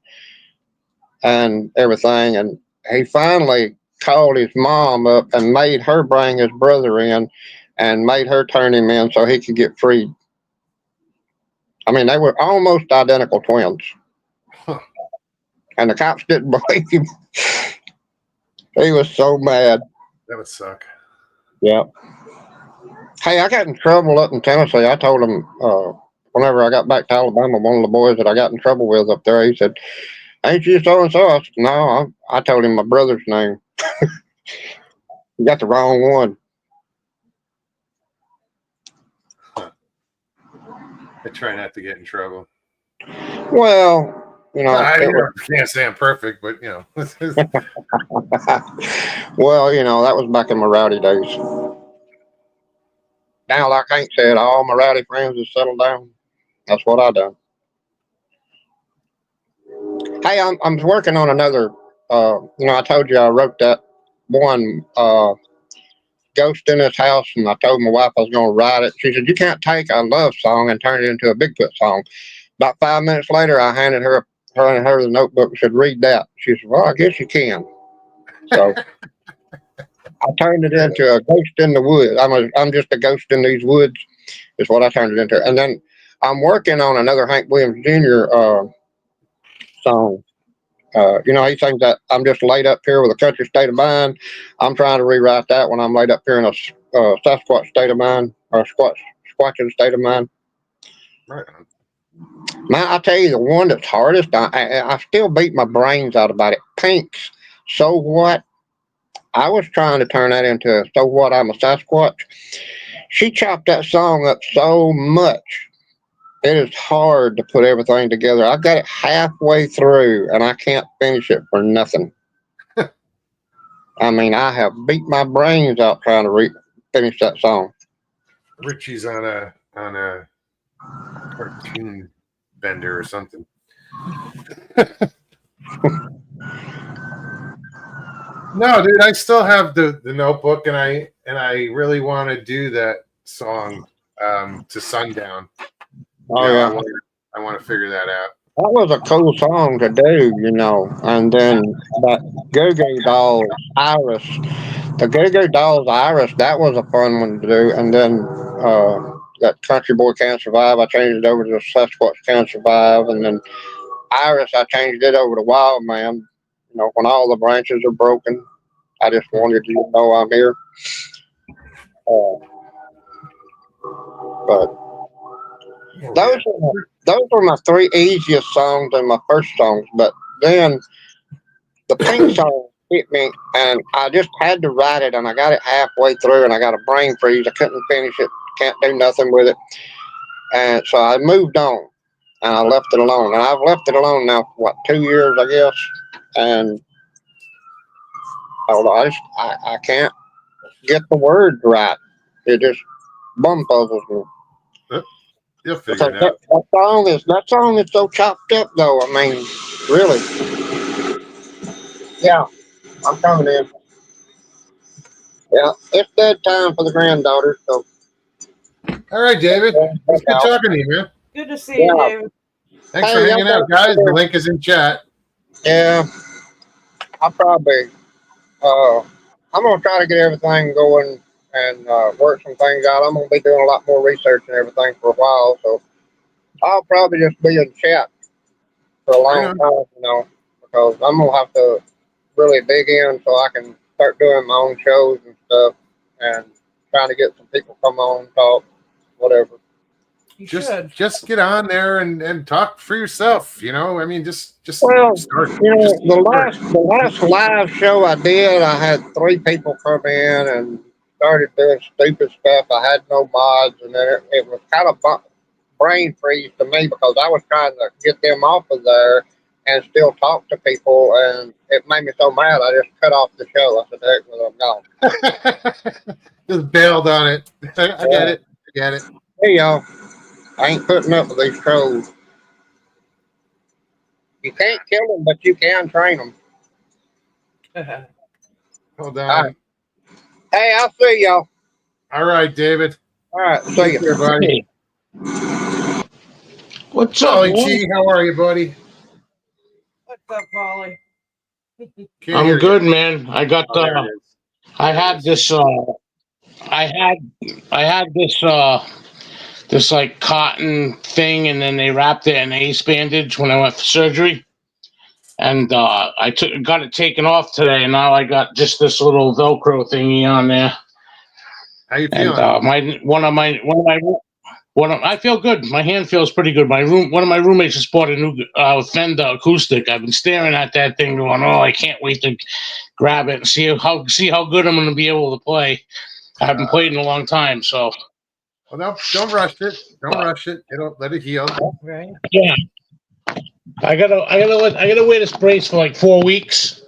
and everything. And he finally called his mom up and made her bring his brother in and made her turn him in so he could get freed. I mean, they were almost identical twins. Huh. And the cops didn't believe him. He was so mad. That would suck. Yeah. Hey, I got in trouble up in Tennessee. I told him whenever I got back to Alabama, one of the boys that I got in trouble with up there, he said, ain't you so-and-so? I said, no, I told him my brother's name. You got the wrong one. I try not to get in trouble. Well, you know, I it was, can't say I'm perfect, but you know. well, you know, that was back in my rowdy days. Now, like Hank said, all my rowdy friends have settled down. That's what I done. Hey, I'm working on another. You know, I told you I wrote that one Ghost in This House, and I told my wife I was going to write it. She said, "You can't take a love song and turn it into a Bigfoot song." About 5 minutes later, I handed her the notebook and said, "Read that." She said, "Well, I guess you can." So I turned it into a ghost in the woods. I'm just a ghost in these woods, is what I turned it into. And then I'm working on another Hank Williams Jr. Song. You know, he sings that "I'm just laid up here with a country state of mind." I'm trying to rewrite that when I'm laid up here in a Sasquatch state of mind, or Squatching state of mind. Right. Man, I tell you, the one that's hardest, I still beat my brains out about it. Pink's "So What." I was trying to turn that into "So What, I'm a Sasquatch." She chopped that song up so much. It is hard to put everything together. I got it halfway through and I can't finish it for nothing. I mean, I have beat my brains out trying to finish that song. Richie's on a cartoon bender or something. No, dude, I still have the notebook, and I really want to do that song to Sundown. Oh, You know, yeah. I want to figure that out. That was a cool song to do, you know. And then that Goo Goo Dolls, Iris. The Goo Goo Dolls, Iris, that was a fun one to do. And then that Country Boy Can't Survive, I changed it over to Sasquatch Can't Survive. And then Iris, I changed it over to Wild Man. You know, when all the branches are broken, I just wanted you to know I'm here. But those were my three easiest songs and my first songs. But then the Pink song hit me, and I just had to write it, and I got it halfway through, and I got a brain freeze. I couldn't finish it. Can't do nothing with it. And so I moved on, and I left it alone. And I've left it alone now for, 2 years, I guess. And I can't get the words right. It just bum puzzles me. You'll figure it out. That song is so chopped up, though. I mean, really. Yeah, I'm coming in. Yeah, it's dead time for the granddaughter. So, All right, David. It's good talking to you, man. Good to see you, David. Thanks for hanging out, guys. The link is in chat. Yeah, I'll probably. I'm gonna try to get everything going and work some things out. I'm gonna be doing a lot more research and everything for a while, so I'll probably just be in chat for a long time, you know, because I'm gonna have to really dig in so I can start doing my own shows and stuff, and trying to get some people come on, talk, whatever. Just get on there and talk for yourself, you know. I mean, just well, start. You know, the last live show I did, I had 3 people come in and started doing stupid stuff. I had no mods, and then it was kind of brain freeze to me because I was trying to get them off of there and still talk to people, and it made me so mad I just cut off the show. I said, "Heck with them, gone." Just bailed on it. I get it. I get it. Hey, y'all. I ain't putting up with these trolls. You can't kill them, but you can train them. Hold on. Right. Hey, I'll see y'all. All right, David. All right, see you, buddy. What's up, Ollie G? How are you, buddy? What's up, Polly? I'm good, man. I got I had this this like cotton thing, and then they wrapped it in ace bandage when I went for surgery, and I got it taken off today, and now I got just this little Velcro thingy on there. How you feeling? And I feel good. My hand feels pretty good. One of my roommates just bought a new Fender acoustic. I've been staring at that thing, going, "Oh, I can't wait to grab it and see how good I'm going to be able to play." I haven't played in a long time, so. Well, no, don't rush it. Don't rush it. It'll let it heal. Right? Yeah. I gotta wear this brace for like 4 weeks.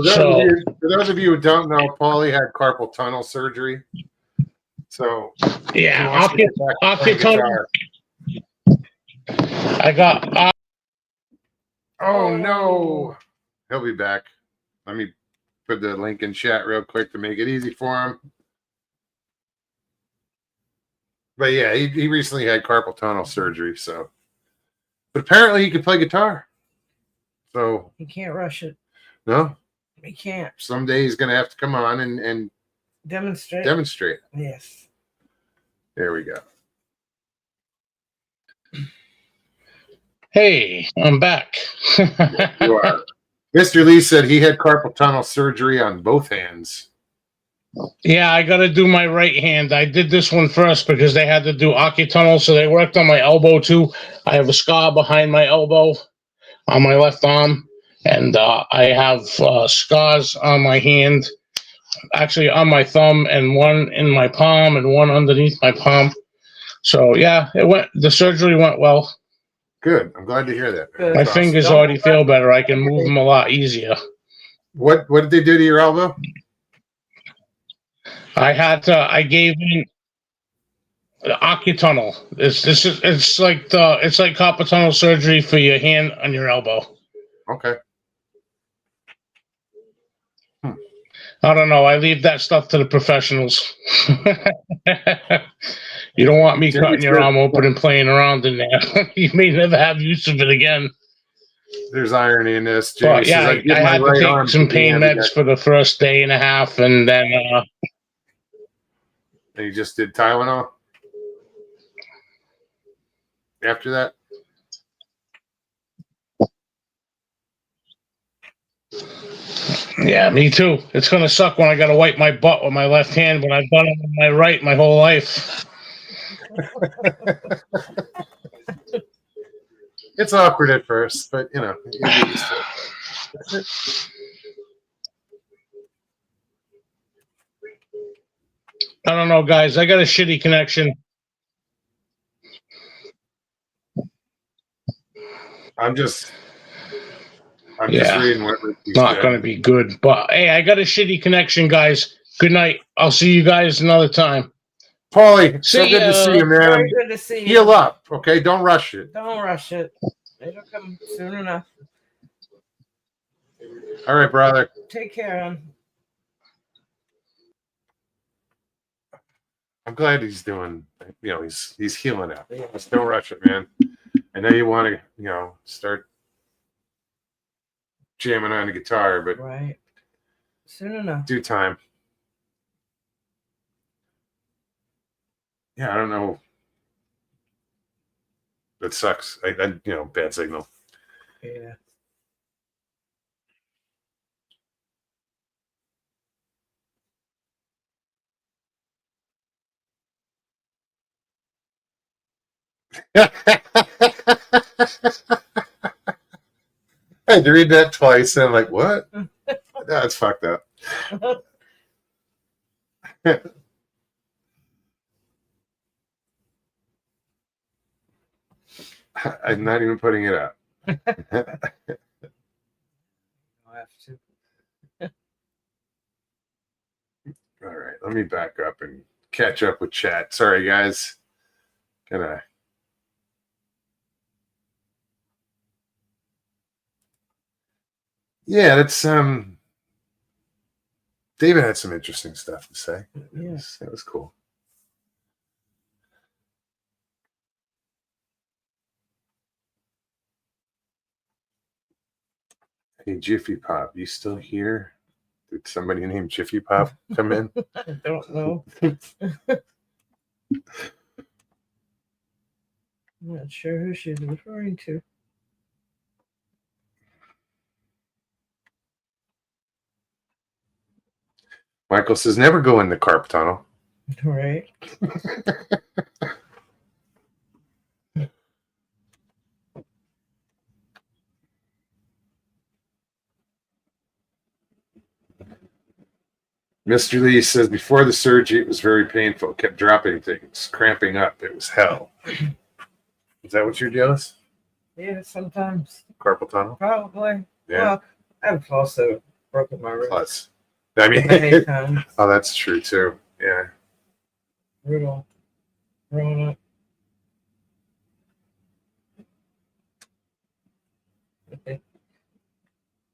So For those of you who don't know, Paulie had carpal tunnel surgery. So he yeah, wants to get back to playing ocutunnel. guitar. I got Oh no, he'll be back. Let me put the link in chat real quick to make it easy for him. But yeah, he recently had carpal tunnel surgery. So, but apparently he can play guitar. So You can't rush it. no, You can't someday he's gonna have to come on and demonstrate. demonstrate. Yes. There we go. Hey, I'm back. You are. Mr. Lee said he had carpal tunnel surgery on both hands. Yeah, I got to do my right hand. I did this one first because they had to do ocutunnel, so they worked on my elbow too. I have a scar behind my elbow on my left arm, and I have scars on my hand, actually on my thumb, and one in my palm, and one underneath my palm. So yeah, the surgery went well. Good. I'm glad to hear that. Man. Good. My That's awesome. fingers already feel better. I can move them a lot easier. What did they do to your elbow? I gave in ocutunnel. It's like carpal tunnel surgery for your hand on your elbow. Okay. I don't know. I leave that stuff to the professionals. You don't want me cutting your arm open and playing around in there. You may never have use of it again. There's irony in this. Jamie But yeah, says, I had to take some pain meds for the first day and a half, and then And you just did Tylenol after that? yeah, me too. It's gonna suck when I gotta wipe my butt with my left hand when I've done it with my right my whole life. It's awkward at first, but you know, you get used to it. I don't know, guys. I got a shitty connection. I'm just Yeah. reading what Richie Not said. going to be good. But hey, I got a shitty connection, guys. Good night. I'll see you guys another time. Paulie, so See good to ya. see you, man. Very good to see you. Heal up, okay? Don't rush it. Don't rush it. It'll come soon enough. All right, brother. Take care, hon. I'm glad he's doing. You know, he's healing up. Just don't rush it, man. I know you want to, start jamming on the guitar, but Right. Soon enough. due time. Yeah, I don't know. That sucks. Bad signal. Yeah. I had to read that twice, and I'm like, what? That's fucked up. I'm not even putting it up. I'll have to. All right, let me back up and catch up with chat. Sorry, guys. Yeah, that's David had some interesting stuff to say. Yeah. That was cool. Hey, Jiffy Pop, you still here? Did somebody named Jiffy Pop come in? I don't know. I'm not sure who she's referring to. Michael says, never go in the carp tunnel. Right. Mr. Lee says before the surgery, it was very painful. Kept dropping things, cramping up. It was hell. Is that what you're jealous? Yeah, sometimes. Carpal tunnel? Probably. Yeah. Well, I've also broken my wrist. Plus. I mean, Many times. oh, that's true too. Yeah. Brutal. Growing up.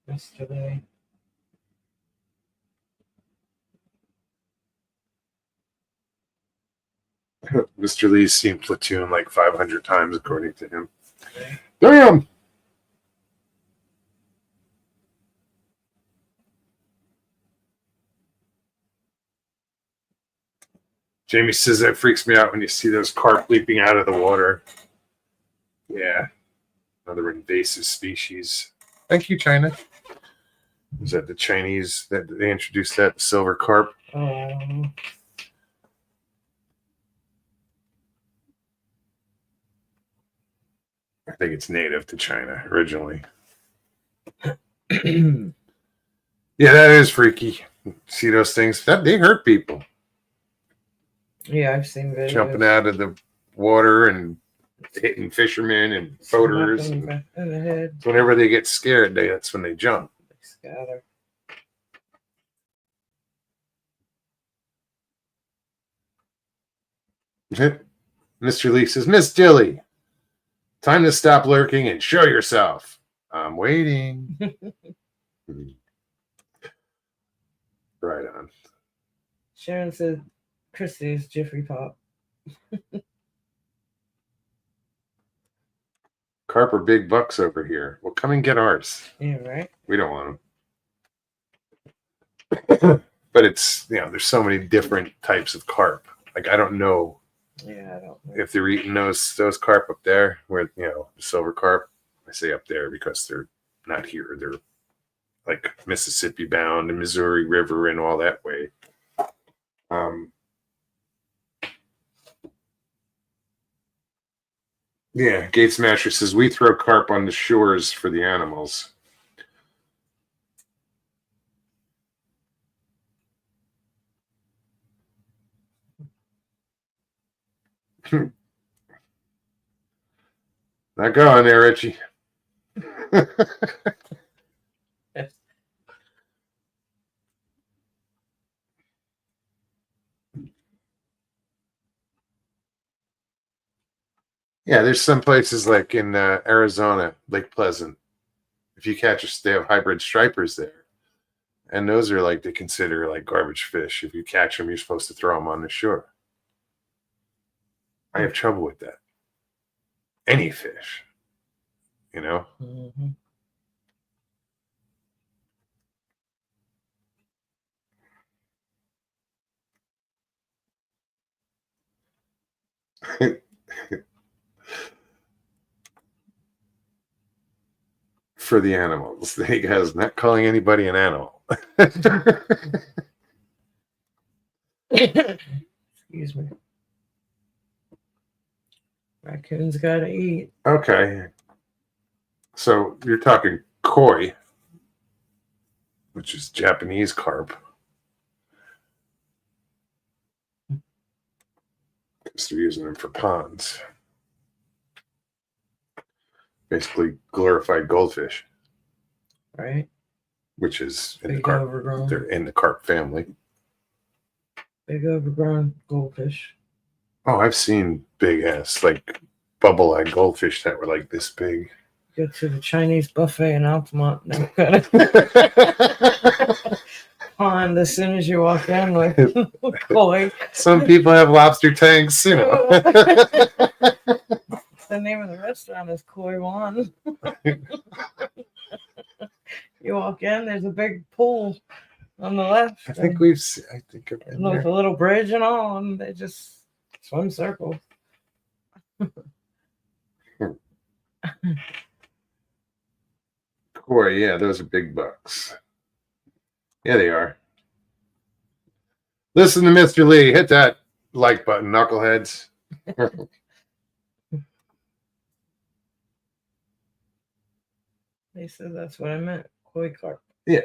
Yesterday. Mr. Lee's seen Platoon like 500 times, according to him. Okay. Damn! Jamie says that freaks me out when you see those carp leaping out of the water. Yeah. Another invasive species. Thank you, China. Was that the Chinese that they introduced that silver carp? Oh. I think it's native to China originally. Yeah, that is freaky. See those things? They hurt people. Yeah, I've seen videos. Jumping out of the water and hitting fishermen and boaters. Smack them And in the head. whenever they get scared, that's when they jump. They scatter. Mr. Lee says, Miss Dilly, time to stop lurking and show yourself. I'm waiting. Right on. Sharon said Christie's Jiffy Pop. Carp are big bucks over here. Well, come and get ours. Yeah, right? We don't want them. But it's, there's so many different types of carp. Like, I don't know Yeah, I don't know. if they're eating those carp up there where, the silver carp. I say up there because they're not here. They're like Mississippi bound and Missouri River and all that way. Yeah, Gate Smasher says we throw carp on the shores for the animals. Not going there, Richie. Yeah, there's some places like in Arizona, Lake Pleasant. If you catch they have hybrid stripers there. And those are like they consider like garbage fish. If you catch them, you're supposed to throw them on the shore. I have trouble with that. Any fish, Mm-hmm. For the animals. He goes, not calling anybody an animal. Excuse me. Raccoons gotta eat. Okay. So you're talking koi, which is Japanese carp. Because they're using them for ponds. Basically glorified goldfish, Right? which is in the Big carp. overgrown. They're in the carp family. Big overgrown goldfish. Oh, I've seen big ass like bubble-eyed goldfish that were like this big. Go to the Chinese buffet in Altamont. And they've got a pond as soon as you walk in with koi. Some people have lobster tanks, The name of the restaurant is Koi Wan. You walk in, there's a big pool on the left. I think we've seen, I think I've been with there. a little bridge and all, and they just swim circles. Koi, yeah, those are big bucks. Yeah, they are. Listen to Mr. Lee. Hit that like button, knuckleheads. They said that's what I meant. Koi carp. Yeah.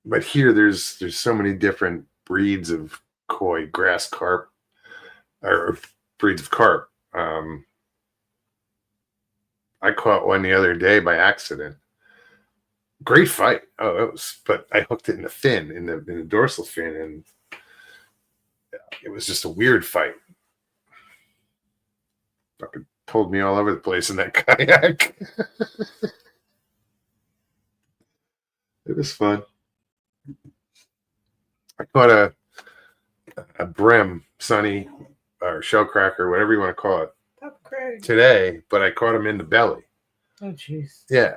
but here there's so many different breeds of koi, grass carp, or breeds of carp. I caught one the other day by accident. Great fight. Oh, it was, but I hooked it in the fin, in the dorsal fin, and it was just a weird fight. Fucking pulled me all over the place in that kayak. It was fun. I caught a brim, sunny, or shellcracker, whatever you want to call it, Papa Craig. today, but I caught him in the belly. Oh, jeez. Yeah.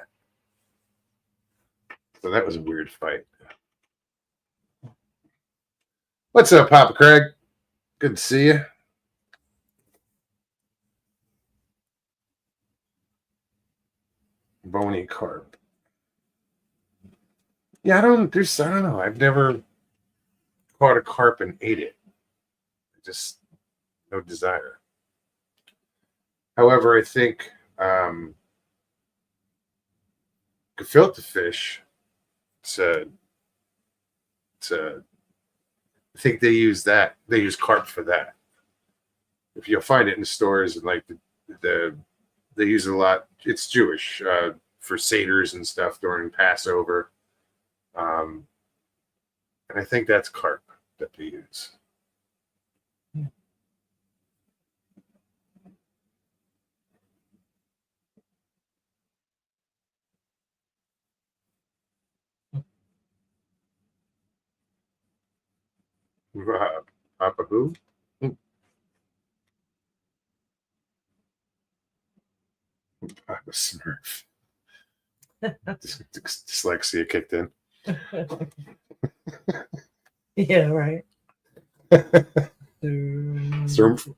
So that was a weird fight. What's up, Papa Craig? Good to see you. Bony carp. Yeah, I don't know. I've never caught a carp and ate it. Just no desire. However, I think gefilte fish, I think they use that. They use carp for that. If you'll find it in the stores, and like they use it a lot. It's Jewish for seders and stuff during Passover, and I think that's carp that they use. Papa who? Papa Smurf. Dyslexia kicked in. Yeah, right. Smurf.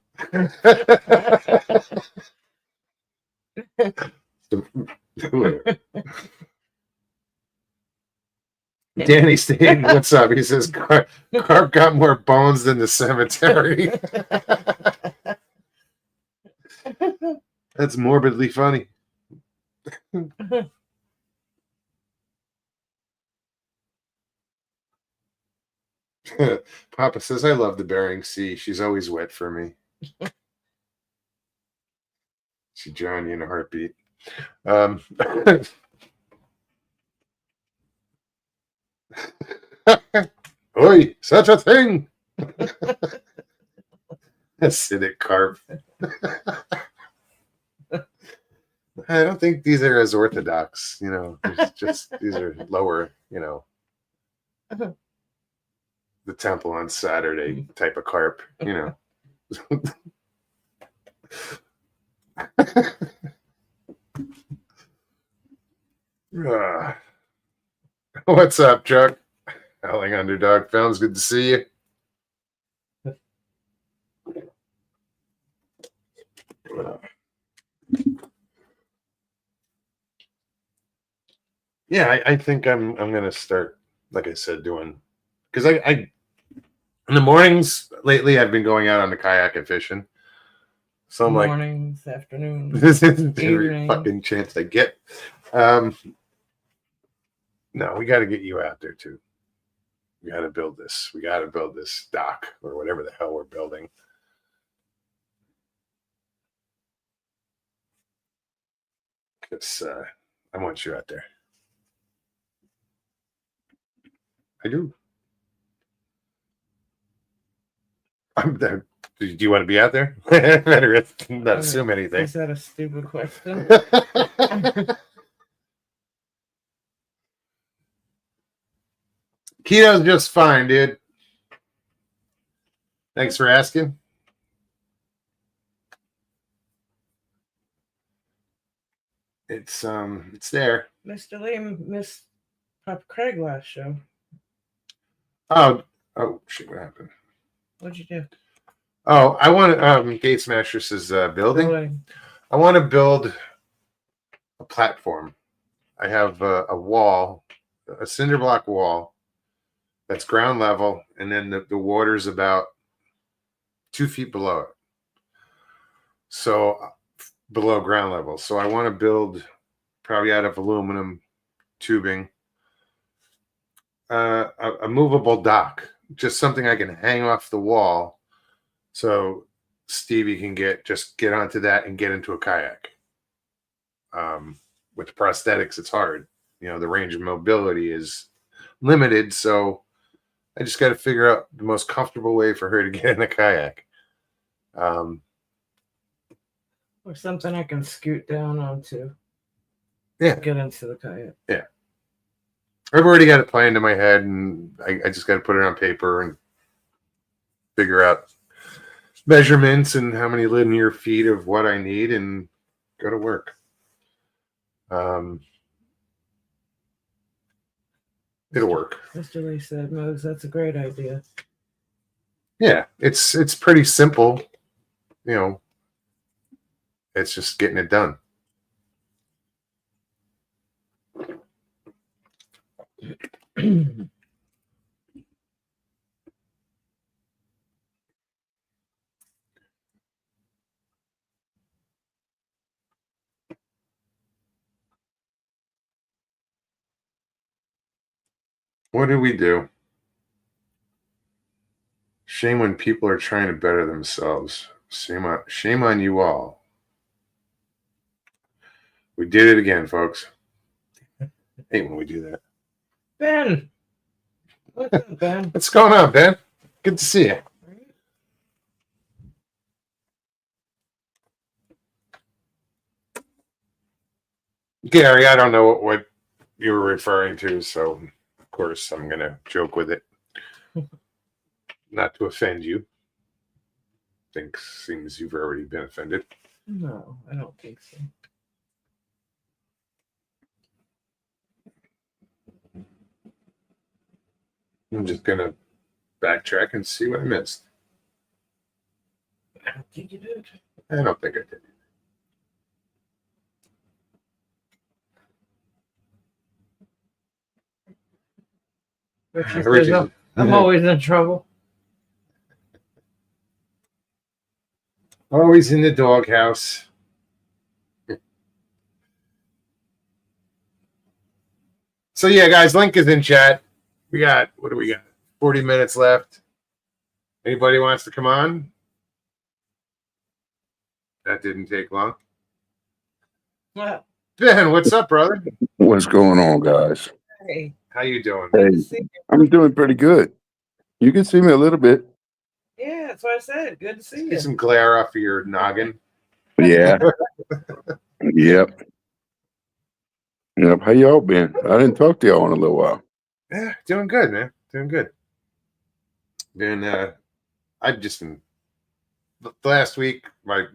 Danny Steen, what's up? He says carp got more bones than the cemetery. That's morbidly funny. Papa says, I love the Bering Sea. She's always wet for me. She drowned you in a heartbeat. Oi, such a thing. Acidic carp. I don't think these are as orthodox, these are lower, the temple on Saturday type of carp, What's up, Chuck? Howling Underdog Films, good to see you. Yeah, I think I'm gonna start, like I said, doing, because I in the mornings lately I've been going out on the kayak and fishing. So I'm Mornings, afternoons, this is every evening. fucking chance I get. No, we got to get you out there too. We got to build this. We got to build this dock or whatever the hell we're building. Because I want you out there. I do. I'm there. Do you want to be out there? Better not assume anything. Is that a stupid question? Keto's just fine, dude. Thanks for asking. It's there. Mr. Lee missed Papa Craig last show. Oh shit! What happened? What'd you do? Oh, I want Gates Mattresses building. I want to build a platform. I have a wall, a cinder block wall that's ground level, and then the water's about 2 feet below it. So below ground level. So I want to build, probably out of aluminum tubing, a movable dock, just something I can hang off the wall, so Stevie can get onto that and get into a kayak. With prosthetics, it's hard. The range of mobility is limited, so I just got to figure out the most comfortable way for her to get in a kayak. Or something I can scoot down onto. Yeah. Get into the kayak. Yeah. I've already got it planned in my head, and I just got to put it on paper and figure out measurements and how many linear feet of what I need and go to work. It'll work. Mr. Lee said, Mogs, that's a great idea. Yeah, it's pretty simple. It's just getting it done. What did we do? Shame when people are trying to better themselves. Shame on you all. We did it again, folks. I hate when we do that. Ben! What's up, Ben? What's going on, Ben? Good to see you. Gary, I don't know what you were referring to, so of course I'm going to joke with it. Not to offend you. Seems you've already been offended. No, I don't think so. I'm just going to backtrack and see what I missed. I don't think you did. I don't think I did. Richie Richie- says, I'm always in trouble. Always in the doghouse. So yeah, guys, link is in chat. What do we got? 40 minutes left. Anybody wants to come on? That didn't take long. Well, Ben, what's up, brother? What's going on, guys? hey, How you doing? good Hey, to see you. I'm doing pretty good. You can see me a little bit. Yeah, that's what I said. Good to see you. Get some glare off of your noggin. Yeah. Yep. Yep. How y'all been? I didn't talk to y'all in a little while. Yeah, doing good, man. Doing good. I've just been last week. My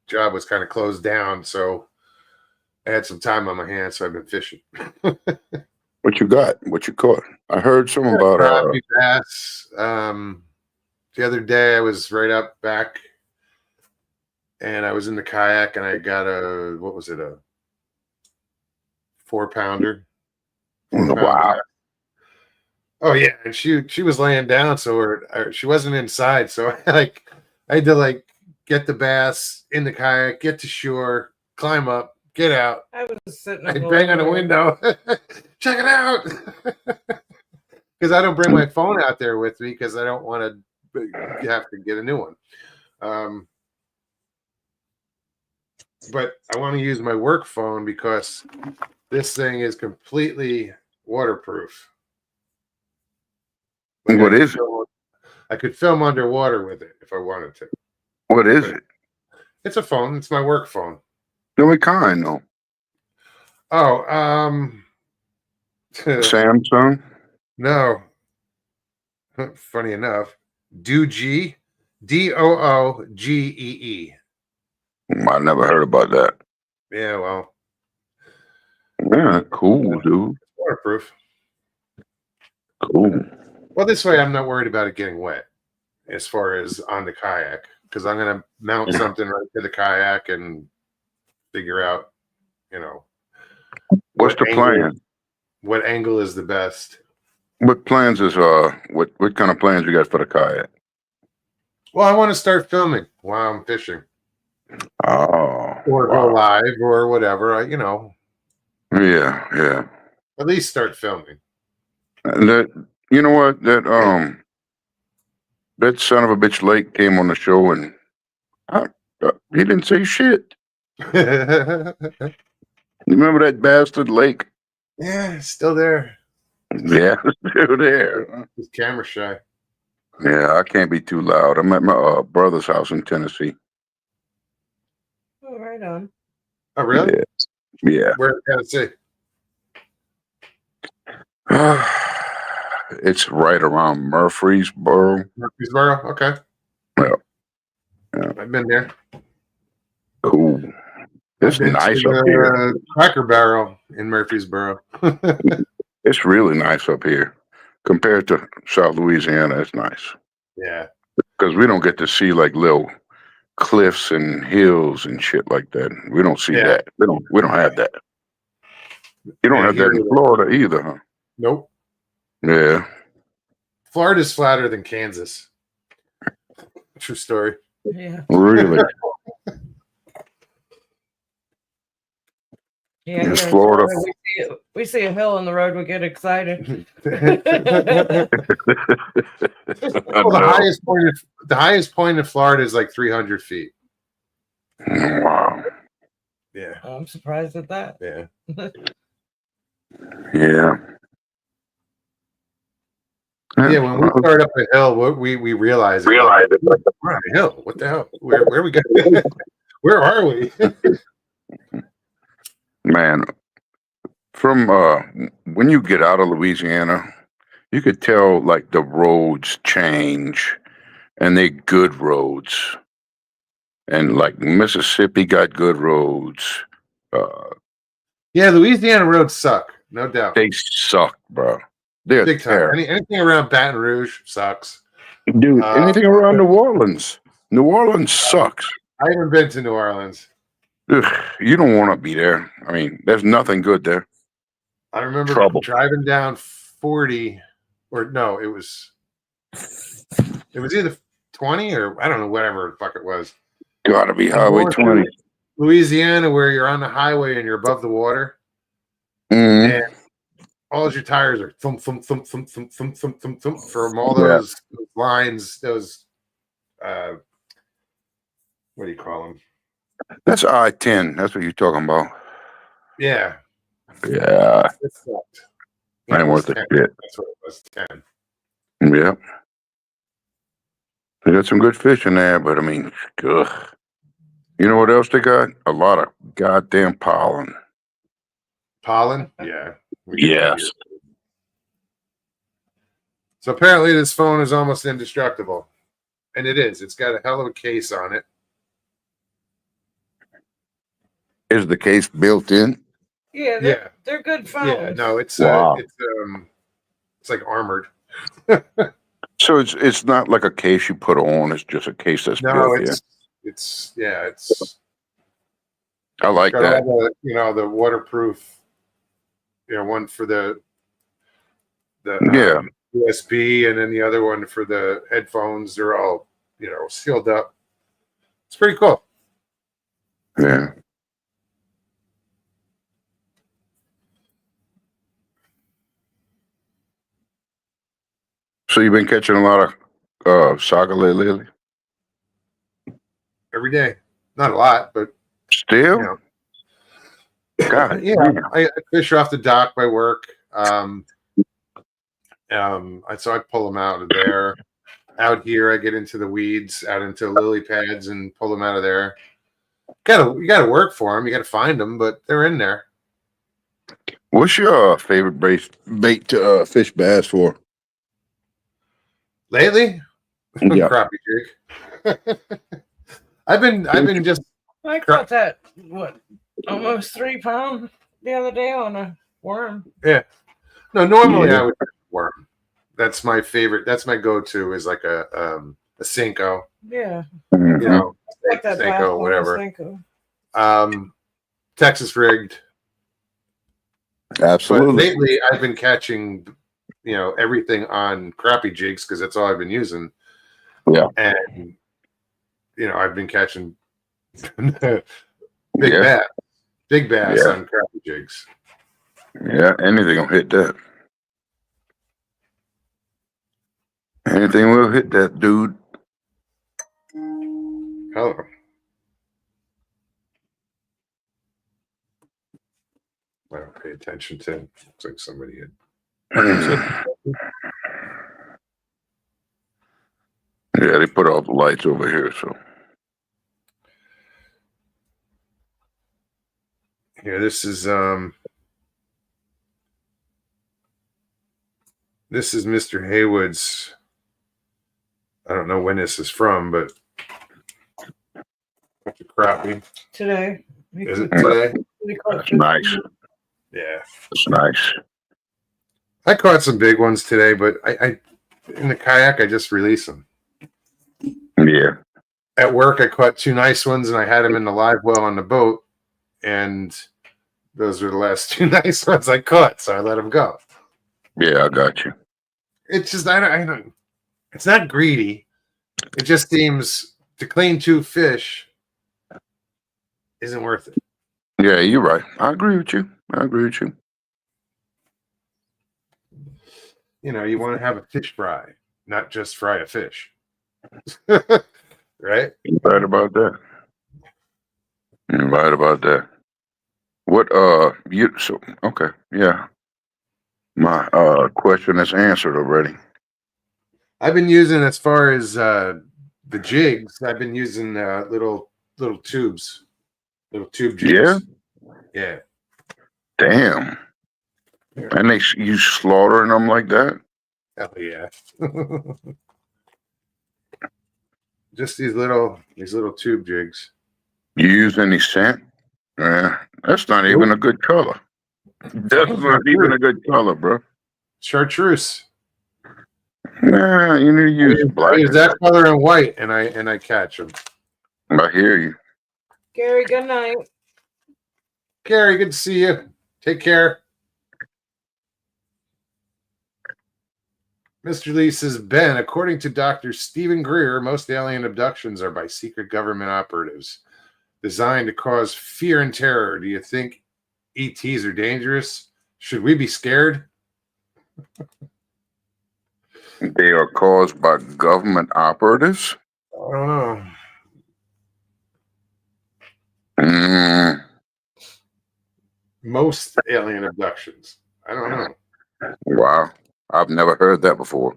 job was kind of closed down, so I had some time on my hands. So I've been fishing. What you got? What you caught? I heard something about Crappie bass. The other day I was right up back, and I was in the kayak, and I got a 4-pounder. wow. Oh yeah, and she was laying down, so she wasn't inside, so I had to get the bass in the kayak, get to shore, climb up, get out. I was sitting I'd up bang on the window, check it out, because I don't bring my phone out there with me because I don't want to have to get a new one. But I want to use my work phone because this thing is completely waterproof. What is it? I could film underwater with it if I wanted to. What is it? It's a phone. It's my work phone. What kind though? Oh, Samsung? no. Funny enough, Doogee, Doogee. I never heard about that. Yeah, well, Yeah, cool, dude. waterproof. Cool. Well, this way I'm not worried about it getting wet as far as on the kayak, because I'm going to mount something right to the kayak and figure out, What's the plan? What angle is the best? What plans is what kind of plans you got for the kayak? Well, I want to start filming while I'm fishing, Oh, or go live, or whatever. Yeah. At least start filming. That you know what that son of a bitch Lake came on the show and he didn't say shit. Yeah, You remember that bastard Lake? still there. Yeah, still there. He's camera shy. Yeah, I can't be too loud. I'm at my brother's house in Tennessee. Oh, right on. Oh, really? Yeah. Where in Tennessee? Yeah. It's right around Murfreesboro. Murfreesboro? Okay. Yeah. Yeah. I've been there. Cool. It's I've been nice to up here. the Cracker Barrel in Murfreesboro. It's really nice up here compared to South Louisiana. It's nice Yeah. because we don't get to see like little cliffs and hills and shit like that. We don't see Yeah. that. We don't have that. You don't Yeah, have that here in either. Florida either, huh? Nope. Yeah. Florida's flatter than Kansas. True story. Yeah. Really. Yeah. It's Here in Florida. we see a hill on the road, we get excited. Well, I know. the highest point in Florida is like 300 feet. Wow. Yeah. I'm surprised at that. Yeah. Yeah. Yeah. When we start up a hill, we realize it. Realize it. We're on a hill. What the hell? Where are we going? Where are we? Man, from when you get out of Louisiana, you could tell like the roads change and they good roads. And like Mississippi got good roads. Yeah, Louisiana roads suck, no doubt. They suck, bro. They're Big time. terrible. Anything around Baton Rouge sucks. Dude, anything around New Orleans. New Orleans sucks. I haven't been to New Orleans. Ugh, you don't want to be there. I mean, there's nothing good there. I remember Trouble. driving down 40, or no, it was either 20 or I don't know, whatever the fuck it was. Gotta be Highway 20. Louisiana, where you're on the highway and you're above the water, Mhm. and all your tires are thump thump thump thump thump thump thump thump thump from all those lines. Those what do you call them? That's I-10. That's what you're talking about. Yeah, Yeah. it sucked. Ain't it was worth it 10. shit. That's what it was. 10. Yeah. They got some good fish in there, but I mean, ugh. You know what else they got? A lot of goddamn pollen. Pollen. Yeah. We get that Yes. here. So apparently this phone is almost indestructible, and it is. It's got a hell of a case on it. Is the case built in? Yeah, they're good phones. Yeah. No, it's Wow. it's like armored. So it's not like a case you put on. It's just a case that's No, built in. it's I like got that. all the waterproof, one for the Yeah. USB, and then the other one for the headphones. They're all sealed up. It's pretty cool. Yeah. So you've been catching a lot of saga lately? Every day, not a lot, but Still? God. yeah, damn. I fish off the dock by work. So I pull them out of there. Out here, I get into the weeds, out into lily pads, and pull them out of there. You gotta work for them. You gotta find them, but they're in there. What's your favorite bait to fish bass for? Lately, Yeah. crappie jig. I've been just I caught that almost 3 pound the other day on a worm. normally Yeah. I would worm. That's my favorite. That's my go-to is like a Senko, Yeah, Mhm. like that bass Senko, on whatever. Senko. Texas rigged. But Absolutely. lately, I've been catching, everything on crappie jigs because that's all I've been using. Yeah. And I've been catching big Yeah. bass Yeah. on crappie jigs. Yeah. Anything will hit that. Anything will hit that dude. Hello. I don't pay attention to him. Looks like somebody had. Yeah, they put off the lights over here, so. Here, this is Mr. Haywood's. I don't know when this is from, but bunch of crappie. Today. Is it today? That's nice. Yeah. That's nice. I caught some big ones today, but I in the kayak I just released them. Yeah. At work I caught 2 nice ones and I had them in the live well on the boat, and those were the last 2 nice ones I caught, so I let them go. Yeah, I got you. It's just I don't. It's not greedy. It just seems to clean 2 fish isn't worth it. Yeah, you're right. I agree with you. You know, you want to have a fish fry, not just fry a fish. Right? You're right about that. What okay, yeah. My question is answered already. I've been using, as far as the jigs, I've been using little tubes. Little tube jigs. Yeah? Yeah. Damn. And you slaughtering them like that? Hell yeah. Just these little tube jigs. You use any scent? Yeah, that's not even a good color. That's not even a good color, bro. Chartreuse. Nah, you need to use I black. use that color and white, and I catch them. I hear you. Gary, good night. Gary, good to see you. Take care. Mr. Lee says, Ben, according to Dr. Stephen Greer, most alien abductions are by secret government operatives designed to cause fear and terror. Do you think ETs are dangerous? Should we be scared? They are caused by government operatives? I don't know. Most alien abductions. I don't know. Wow. I've never heard that before.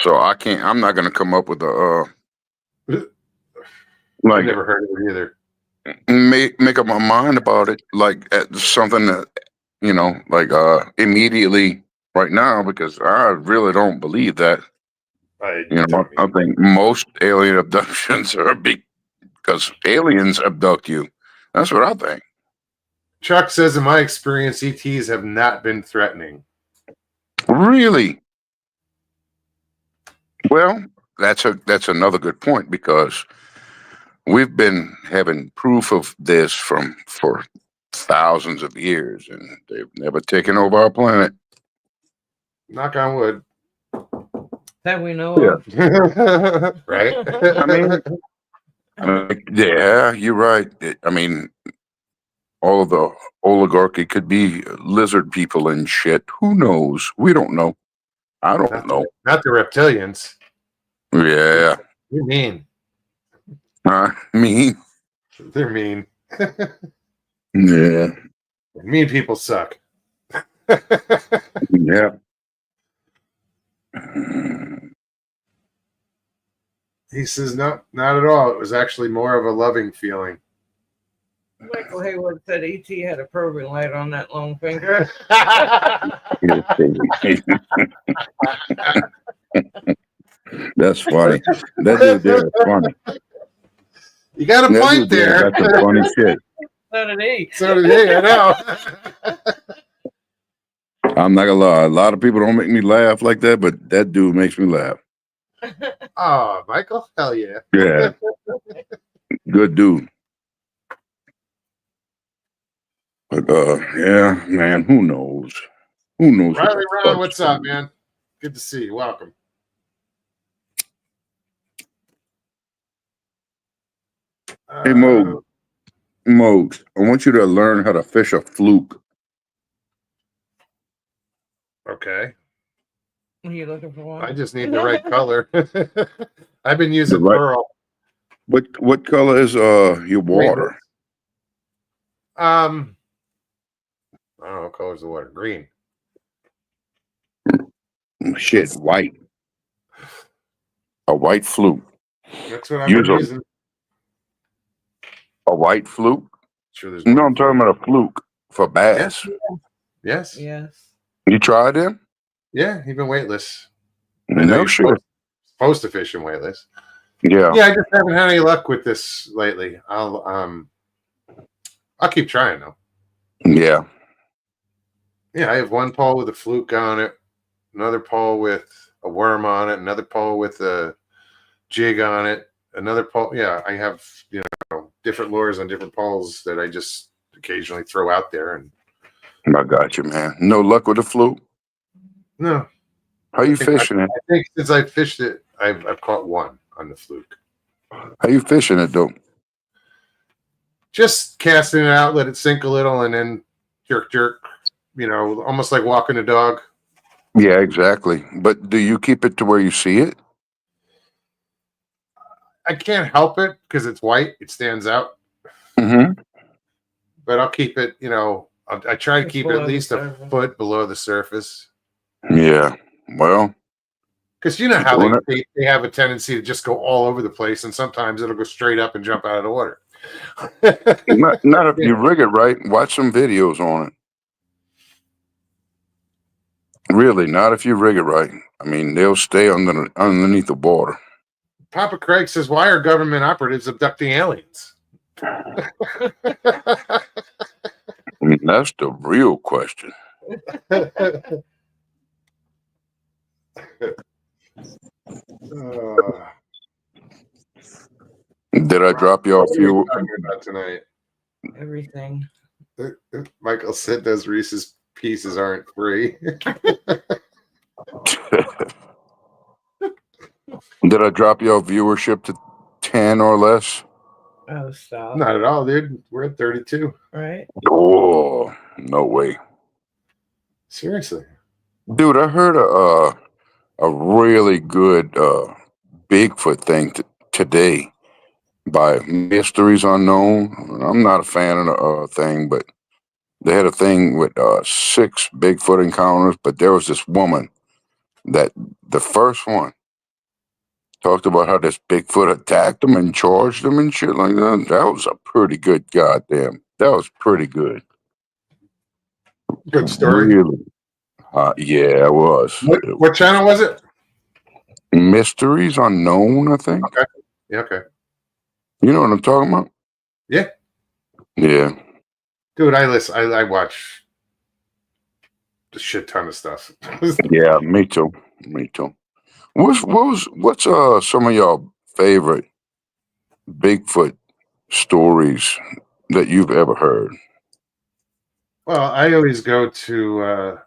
So I'm not going to come up with I've never heard of it either. Make up my mind about it, like something that, immediately right now, because I really don't believe that. I think most alien abductions are because aliens abduct you. That's what I think. Chuck says, in my experience, ETs have not been threatening. Really? Well, that's another good point, because we've been having proof of this for thousands of years, and they've never taken over our planet. Knock on wood. That we know of. Right? Yeah, you're right. All of the oligarchy could be lizard people and shit. Who knows? We don't know. I don't know. Not the reptilians. Yeah. They're mean. Mean? They're mean. Yeah. Mean people suck. Yeah. He says, no, not at all. It was actually more of a loving feeling. Michael Haywood said ET had a probing light on that long finger. That's funny. That dude there is funny. You got a point there. That's some funny shit. So did he. So did he, I know. I'm not gonna lie. A lot of people don't make me laugh like that, but that dude makes me laugh. Oh, Michael? Hell yeah. Yeah. Good dude. But yeah, man, who knows? Who knows? Riley Ron, what's up, man? Good to see you. Welcome. Hey, Moog, I want you to learn how to fish a fluke. Okay. Are you looking for one? I just need the right color. I've been using Right. pearl. What color is your water? I don't know what color's the water. Green. Shit, white. A white fluke. That's what I've been Usually. using. A white fluke? Sure, there's No, one. I'm talking about a fluke for bass. Yes. Yes. You tried them? Yeah, even weightless. I know No you're shit. supposed to fish in weightless. Yeah. Yeah, I just haven't had any luck with this lately. I'll keep trying though. Yeah. Yeah, I have one pole with a fluke on it, another pole with a worm on it, another pole with a jig on it, another pole. Yeah, I have different lures on different poles that I just occasionally throw out there. And I got you, man. No luck with the fluke? no, How you I think- fishing it? I think since I fished it, I've caught one on the fluke. How you fishing it though? Just casting it out, let it sink a little, and then jerk, jerk. Almost like walking a dog. Yeah, exactly. But do you keep it to where you see it? I can't help it because it's white; it stands out. Mm-hmm. But I'll keep it. I try to Just keep it below at the least a surface. foot below the surface. Yeah. Well, Because you know how Doing they have a tendency to just go all over the place, and sometimes it'll go straight up and jump out of the water. not if you rig it right. Watch some videos on it. Really, not if you rig it right. I mean, they'll stay underneath the water. Papa Craig says, "Why are government operatives abducting aliens?" I mean, that's the real question. Did I drop you off What are we you? talking about tonight? Everything. Michael said those Reese's Pieces aren't free. Did I drop your viewership to 10 or less? Oh, stop. Not at all, dude. We're at 32. Right? Oh, no way. Seriously. Dude, I heard a really good Bigfoot thing today by Mysteries Unknown. I'm not a fan of the thing, but they had a thing with 6 Bigfoot encounters, but there was this woman that the first one talked about how this Bigfoot attacked them and charged them and shit like that. That was a pretty good goddamn. That was pretty good. Good story. Really. Yeah, it was. What channel was it? Mysteries Unknown, I think. Okay. Yeah, okay. You know what I'm talking about? Yeah. Yeah. Dude, I watch a shit ton of stuff. Yeah, me too. Me too. What's some of your favorite Bigfoot stories that you've ever heard? Well, I always go to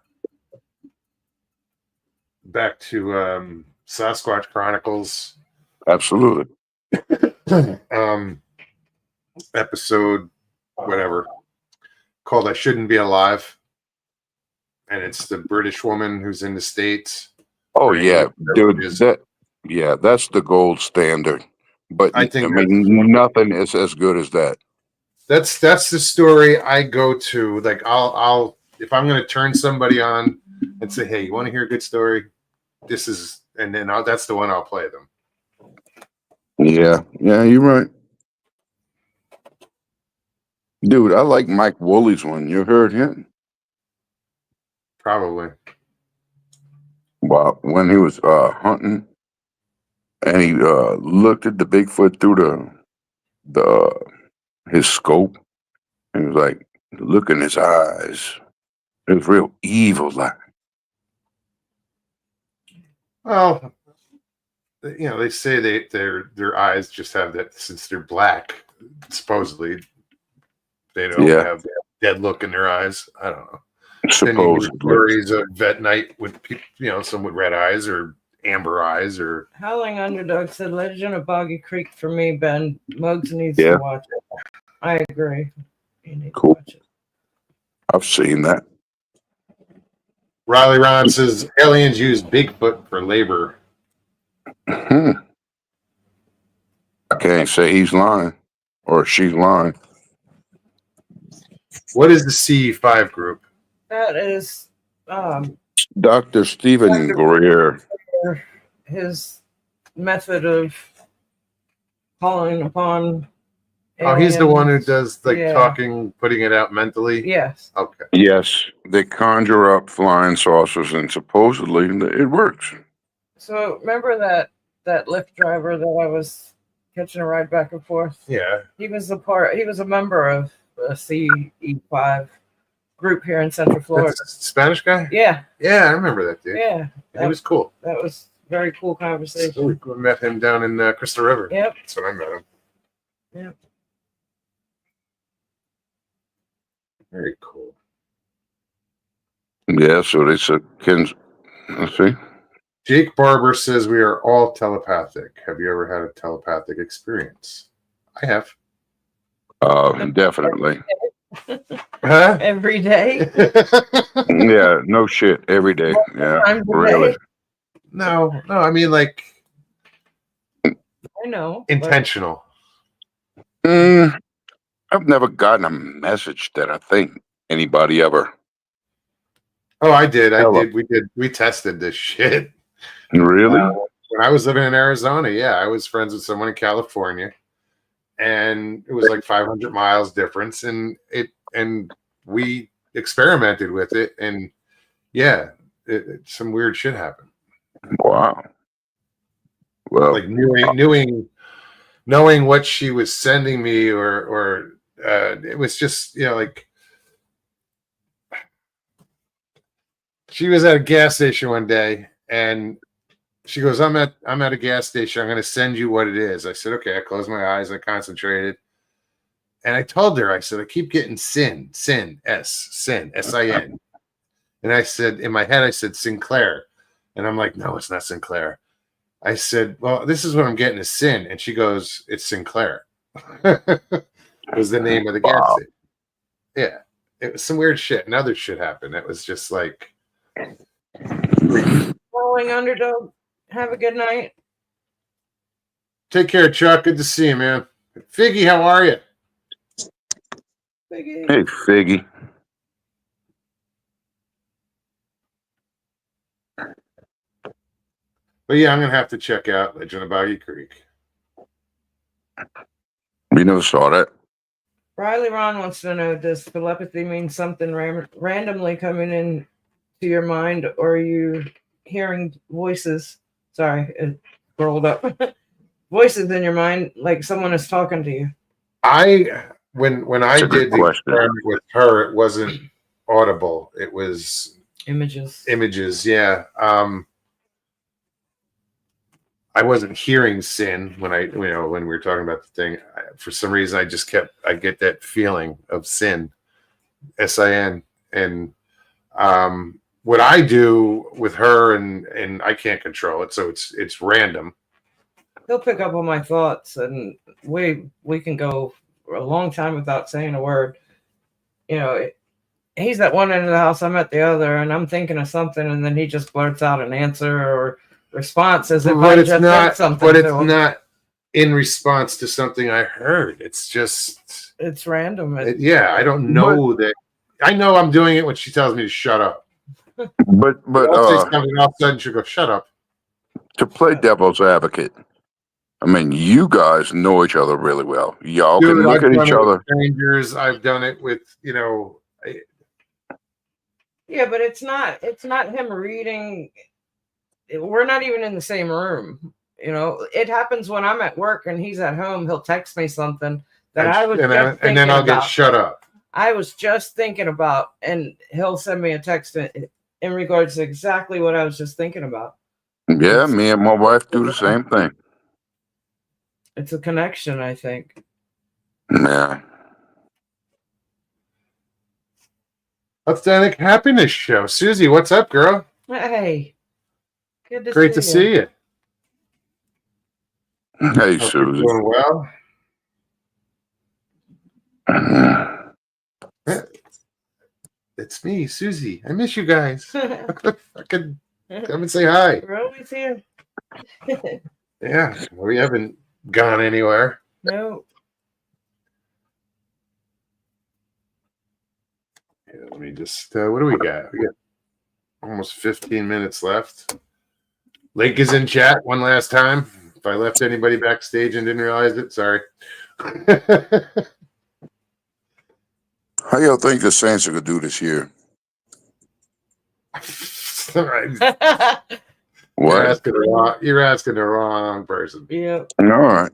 back to Sasquatch Chronicles. Absolutely. Episode whatever called I Shouldn't Be Alive. And it's the British woman who's in the States. Oh yeah, dude. Is- That's the gold standard. But I think nothing is as good as that. That's the story I go to. Like I'll if I'm gonna turn somebody on and say, hey, you want to hear a good story? This is, and then that's the one I'll play them. Yeah, you're right. Dude, I like Mike Woolley's one. You heard him? Probably. Well, when he was hunting and he looked at the Bigfoot through his scope and he was like, look in his eyes. It was real evil like. Well, they say their eyes just have that, since they're black, supposedly they don't have that dead look in their eyes. I don't know. Supposedly. Stories of vet night with some with red eyes or amber eyes or Howling Underdog said Legend of Boggy Creek for me, Ben. Muggs needs to watch it. I agree. You need to watch it. I've seen that. Riley Ron says aliens use Bigfoot for labor. I can't say he's lying or she's lying. What is the CE5 group? That is Dr. Stephen Greer. his method of calling upon. Oh, he's the one who aliens. does like Yeah. talking, putting it out mentally. Yes. Okay. Yes, they conjure up flying saucers, and supposedly it works. So remember that Lyft driver that I was catching a ride back and forth? Yeah. He was a member of a CE5 group here in Central Florida. That's a Spanish guy? Yeah, Yeah, I remember that dude. yeah. He was cool. That was very cool conversation. We met him down in Crystal River. Yep. That's when I met him. Yep. Very cool. Yeah, so they said, let's see. Jake Barber says we are all telepathic. Have you ever had a telepathic experience? I have. Definitely. Huh? Every day. Yeah, no shit. Every day. Yeah, Times a really. day. No. I mean, like I know. but intentional. I've never gotten a message that I think anybody ever. Oh, I did. Hello. We tested this shit. Really? When I was living in Arizona, yeah, I was friends with someone in California, and it was like 500 miles difference, and we experimented with it, and yeah, some weird shit happened. Wow. Well, Like knowing what she was sending me, or it was just, you know, like she was at a gas station one day, and she goes, I'm at a gas station. I'm going to send you what it is. I said, okay. I closed my eyes. I concentrated. And I told her, I said, I keep getting sin, S-I-N. And I said, in my head, I said, Sinclair. And I'm like, no, it's not Sinclair. I said, well, this is what I'm getting is sin. And she goes, it's Sinclair. It was the name of the gas Wow. station. Yeah. It was some weird shit. And other shit happened. It was just like, Following Underdog. Have a good night. take care, Chuck. Good to see you, man. Figgy, how are you? Biggie. hey, Figgy. But yeah, I'm gonna have to check out Legend of Boggy Creek. We never saw that. Riley Ron wants to know, does telepathy mean something randomly coming in to your mind, or are you hearing voices? Sorry, it scrolled up. Voices in your mind, like someone is talking to you. When I That's a good did the question. experiment with her, it wasn't audible. It was Images. images. Yeah. I wasn't hearing sin when when we were talking about the thing. For some reason, I get that feeling of sin, S-I-N. And what I do with her, and I can't control it, so it's random. He'll pick up on my thoughts, and we can go for a long time without saying a word. You know, he's at one end of the house, I'm at the other, and I'm thinking of something, and then he just blurts out an answer or response as if I But it's just not. said something. But to it's him. not in response to something I heard. It's just. It's random. Yeah, I don't know that. I know I'm doing it when she tells me to shut up. But I'll say something, all of a sudden she'll go, "Shut up." to play devil's advocate, I mean, you guys know each other really well. Y'all can Dude, look I've at done each it with other. strangers. I've done it with Yeah, but it's not him reading. We're not even in the same room. You know, it happens when I'm at work and he's at home. He'll text me something that I was and then I'll get shut up. I was just thinking about, and he'll send me a text in regards to exactly what I was just thinking about. Yeah, me and my wife do the same thing. It's a connection, I think. Yeah. Authentic Happiness Show. Susie, what's up, girl? Hey, good to Great to see you. Hey, Hope you're Susie. doing well. it's me, Susie. I miss you guys. We're I could come and say hi. always here. Yeah, we haven't gone anywhere. No. Yeah, let me just. What do we got? We got almost 15 minutes left. Lake is in chat one last time. If I left anybody backstage and didn't realize it, sorry. How y'all think the Saints are gonna do this year? You're What? you're asking the wrong person. Yep. All right.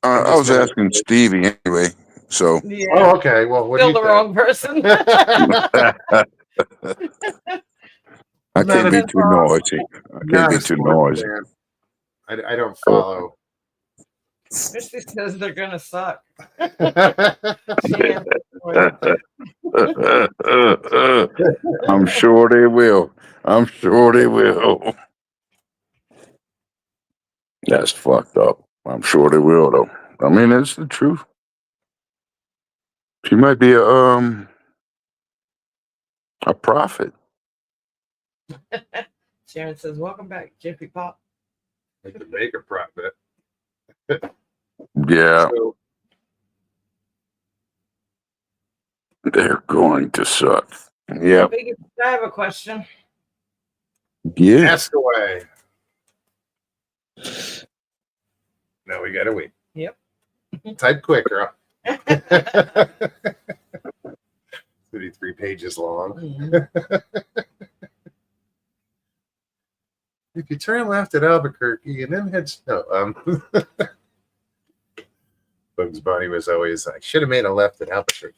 I was just- asking Stevie anyway. So Yeah. Oh, okay. Well, what Still do the you wrong person. I Not can't a- be too noisy. I can't be too noisy. I don't follow. Christy says they're gonna suck. Yeah. I'm sure they will. I'm sure they will. That's fucked up. I'm sure they will, though. I mean, it's the truth. She might be a prophet. Sharon says, "Welcome back, Jiffy Pop." Like to make a profit. Yeah, So, they're going to suck. Yeah, Biggie, I have a question. yeah. ask away. No, we gotta wait. Yep. Type quick, girl. 33 pages long. Mhm. If you turn left at Albuquerque and then head Bugs Bunny was always, I should have made a left at Albuquerque.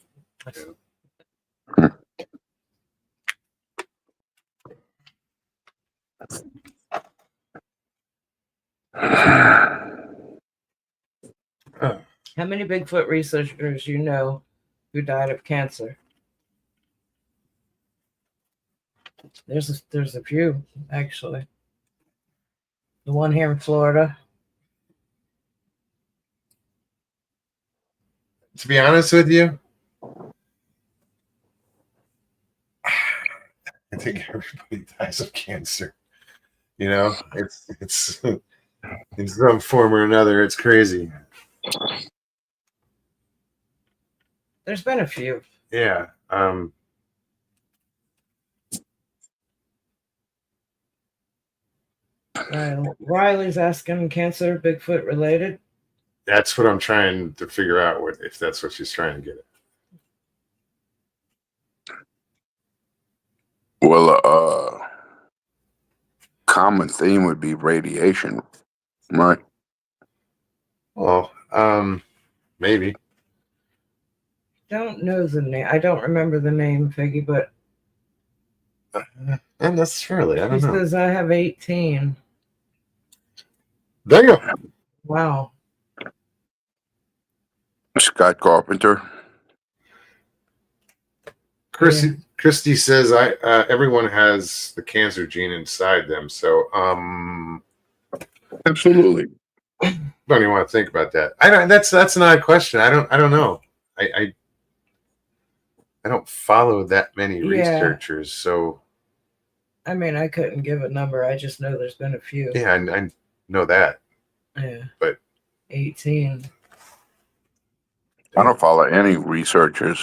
How many Bigfoot researchers you know who died of cancer? There's a few, actually. The one here in Florida. To be honest with you, I think everybody dies of cancer. You know, it's in some form or another. It's crazy. There's been a few. Yeah. Riley's asking, cancer Bigfoot related? That's what I'm trying to figure out. If that's what she's trying to get at. Well, common theme would be radiation, right? Well, maybe. Don't know the name. I don't remember the name, Figgy, but Not necessarily. I he don't know. says I have 18. There you go. Wow. Scott Carpenter. Christy says everyone has the cancer gene inside them. So Absolutely. don't even want to think about that. I don't. That's not a question. I don't know. I don't follow that many Yeah. researchers. So I mean, I couldn't give a number. I just know there's been a few. yeah, I know that. Yeah. But 18. I don't follow any researchers.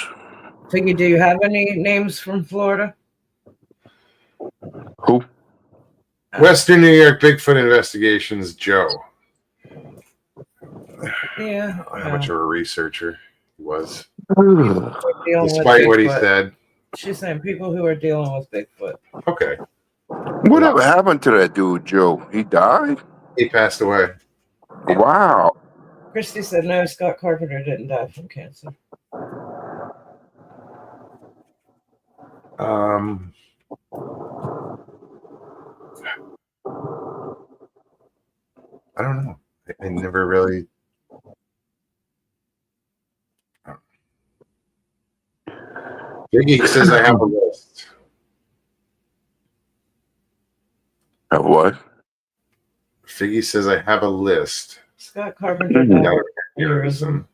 Figgy, do you have any names from Florida? Who? Western New York Bigfoot Investigations, Joe. Yeah. How much of a researcher he was, Dealing with despite what he Bigfoot. said. She's saying people who are dealing with Bigfoot. Okay, Whatever happened to that dude, Joe? He died? he passed away. Yeah. Wow. Christy said no, Scott Carpenter didn't die from cancer. I don't know. I never really. Biggie says I have a list. Of what? Figgy says I have a list. Scott Carpenter died of Aneurysm.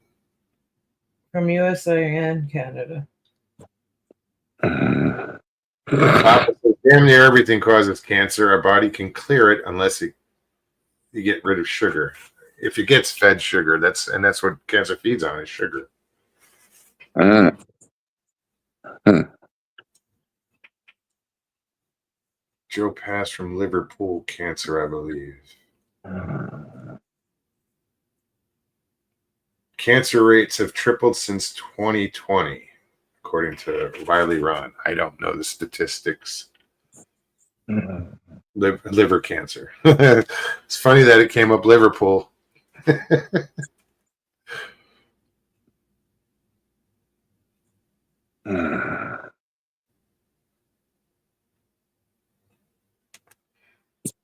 from USA and Canada. Mm. Damn near everything causes cancer. Our body can clear it unless you get rid of sugar. If it gets fed sugar, that's what cancer feeds on is sugar. Mm. Joe passed from Liverpool cancer, I believe. Cancer rates have tripled since 2020, according to Riley Ron. I don't know the statistics. Liver cancer. It's funny that it came up Liverpool.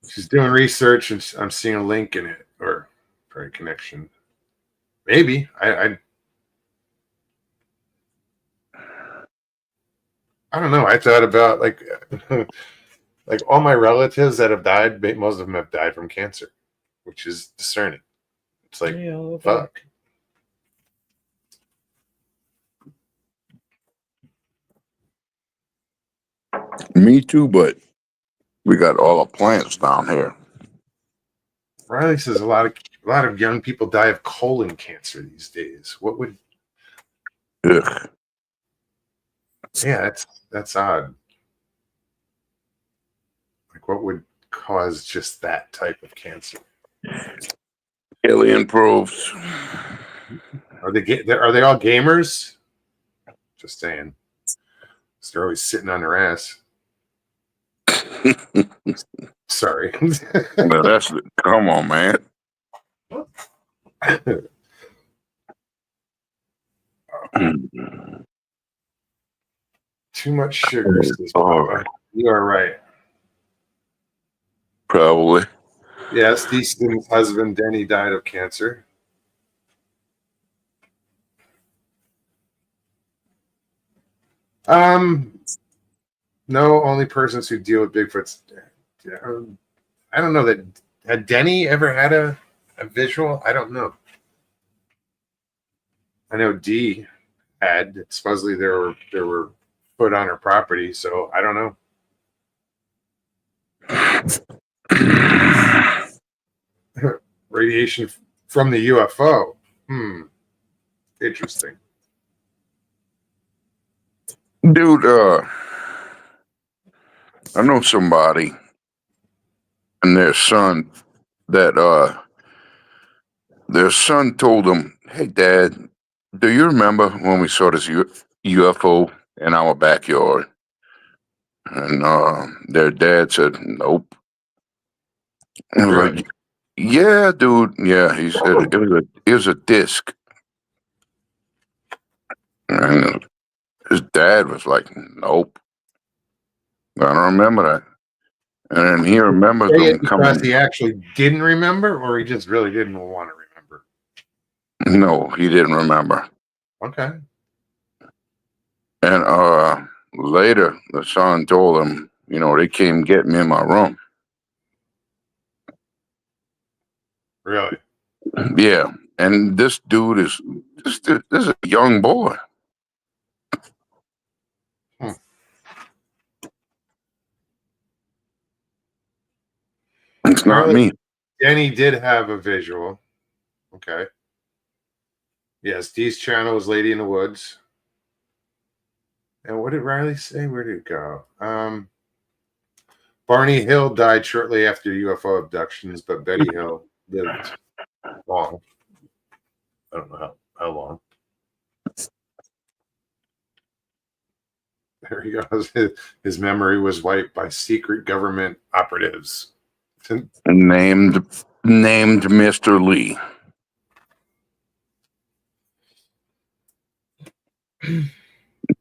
She's doing research, and I'm seeing a link in it, or a connection. Maybe I don't know. I thought about like like all my relatives that have died. Most of them have died from cancer, which is discerning. It's like Yeah, fuck. Me too, but we got all the plants down here. Riley says a lot of young people die of colon cancer these days. What would? Ugh. Yeah, that's odd. Like, what would cause just that type of cancer? Alien probes. Are they all gamers? Just saying. They're always sitting on their ass. Sorry. Well, come on, man. Too much sugar. Says All Papa. right. You are right. Probably. Yes, Deason's husband Denny died of cancer. No, only persons who deal with Bigfoot's. I don't know that. Had Denny ever had a visual? I don't know. I know Dee had. Supposedly there were foot on her property, so I don't know. Radiation from the UFO. Interesting. Dude, I know somebody and their son that their son told them, "Hey, Dad, do you remember when we saw this UFO in our backyard?" And their dad said, "Nope." And was Really? like, "Yeah, dude. Yeah." He said it was a disc. And his dad was like, "Nope, I don't remember that." And then he remembers them Because coming. he actually didn't remember, or he just really didn't want to remember. No, he didn't remember. Okay. And later, the son told him, they came get me in my room. Really? Yeah, and this dude is this is a young boy. It's not me. Denny did have a visual. Okay. Yes, Dee's channel was Lady in the Woods. And what did Riley say? Where did it go? Barney Hill died shortly after UFO abductions, but Betty Hill lived long. I don't know how long. There he goes. His memory was wiped by secret government operatives. Named Mr. Lee.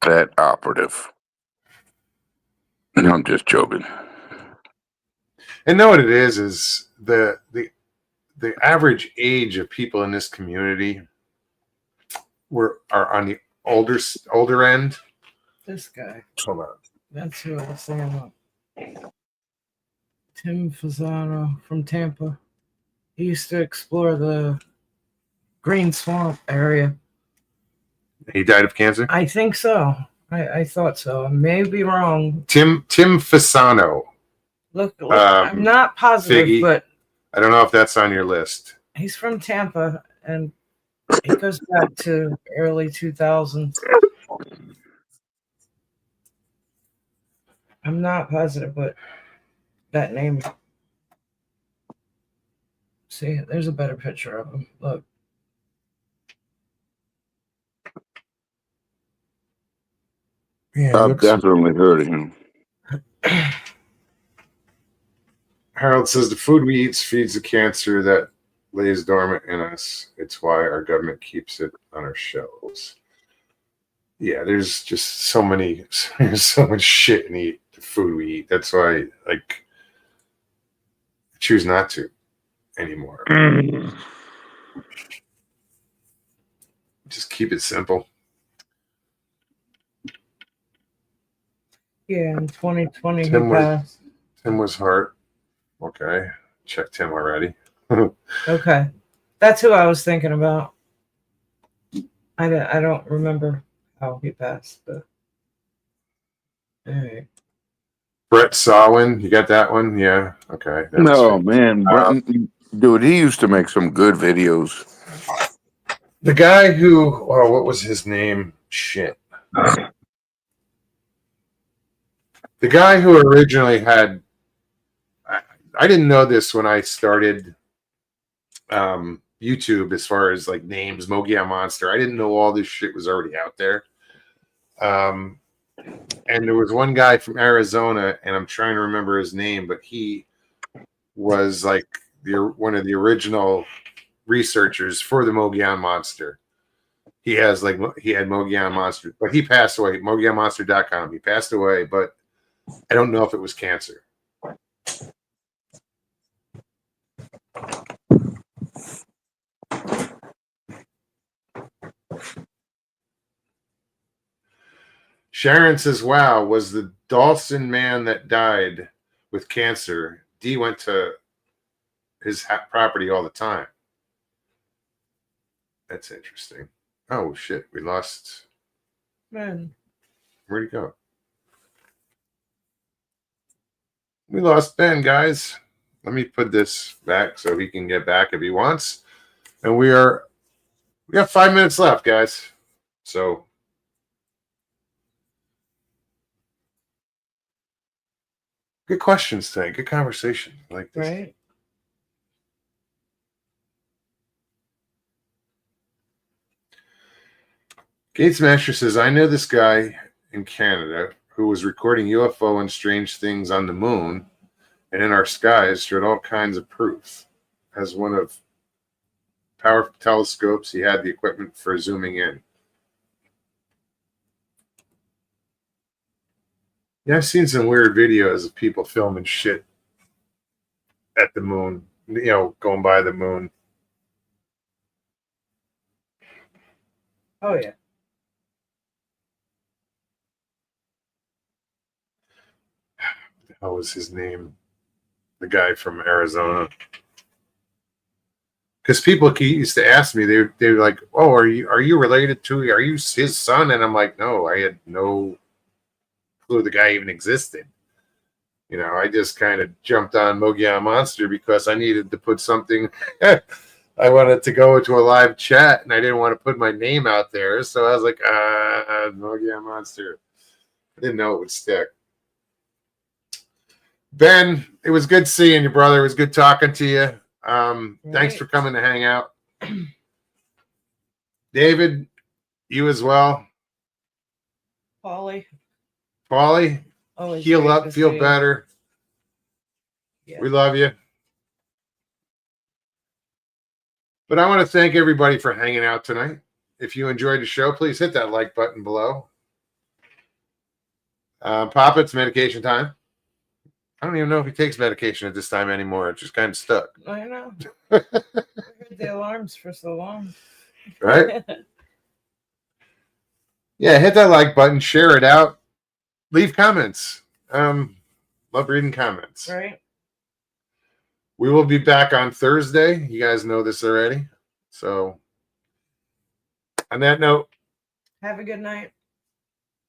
That operative. I'm just joking. And know what it is the average age of people in this community are on the older end. This guy. Hold on. That's who I was saying. Tim Fasano from Tampa. He used to explore the Green Swamp area. He died of cancer? I think so. I thought so. I may be wrong. Tim Fasano. Look, I'm not positive, Figgy. but I don't know if that's on your list. he's from Tampa, and he goes back to early 2000s. I'm not positive, but that name. See, there's a better picture of him. Look. Yeah, I've definitely heard of him. Harold says the food we eat feeds the cancer that lays dormant in us. It's why our government keeps it on our shelves. Yeah, there's just so much shit in the food we eat. That's why, like, I choose not to anymore. Just keep it simple. Yeah, in 2020 he Tim passed. was Hart. Okay, checked him already. Okay, that's who I was thinking about. I don't remember how he passed, but all right. Brett Sawin, you got that one? Yeah. Okay. that was No, fake. man. Dude, he used to make some good videos. The guy who, what was his name? Shit. The guy who originally had, I didn't know this when I started YouTube as far as like names, Mogia Monster. I didn't know all this shit was already out there. And there was one guy from Arizona, and I'm trying to remember his name, but he was like one of the original researchers for the Mogollon Monster. He had Mogollon Monster, but he passed away. MogollonMonster.com. He passed away, but I don't know if it was cancer. Sharon says, wow, was the Dawson man that died with cancer? D went to his property all the time. That's interesting. Oh, shit. We lost. Man, Where'd he go? We lost Ben, guys. Let me put this back so he can get back if he wants. And we got 5 minutes left, guys. So good questions today. Good conversation. I like this. right? Gates Master says, I know this guy in Canada who was recording UFO and strange things on the moon and in our skies, showed all kinds of proof. As one of powerful telescopes, he had the equipment for zooming in. Yeah, I've seen some weird videos of people filming shit at the moon, going by the moon. Oh yeah. What the hell was his name? The guy from Arizona. Because people used to ask me, they were like, "Oh, are you related to? Are you his son?" And I'm like, "No, I had no clue the guy even existed." I just kind of jumped on Mogollon Monster because I needed to put something. I wanted to go to a live chat, and I didn't want to put my name out there, so I was like, Mogollon Monster. I didn't know it would stick. Ben, it was good seeing you, brother. It was good talking to you. Thanks for coming to hang out. David, you as well. Paulie, always heal great up, to feel see you. better. Yeah. We love you. But I want to thank everybody for hanging out tonight. If you enjoyed the show, please hit that like button below. Papa, it's medication time. I don't even know if he takes medication at this time anymore. It's just kind of stuck. I know. I heard the alarms for so long. Right? Yeah, hit that like button, share it out, leave comments. Love reading comments. Right. We will be back on Thursday. You guys know this already. So, on that note, Have a good night.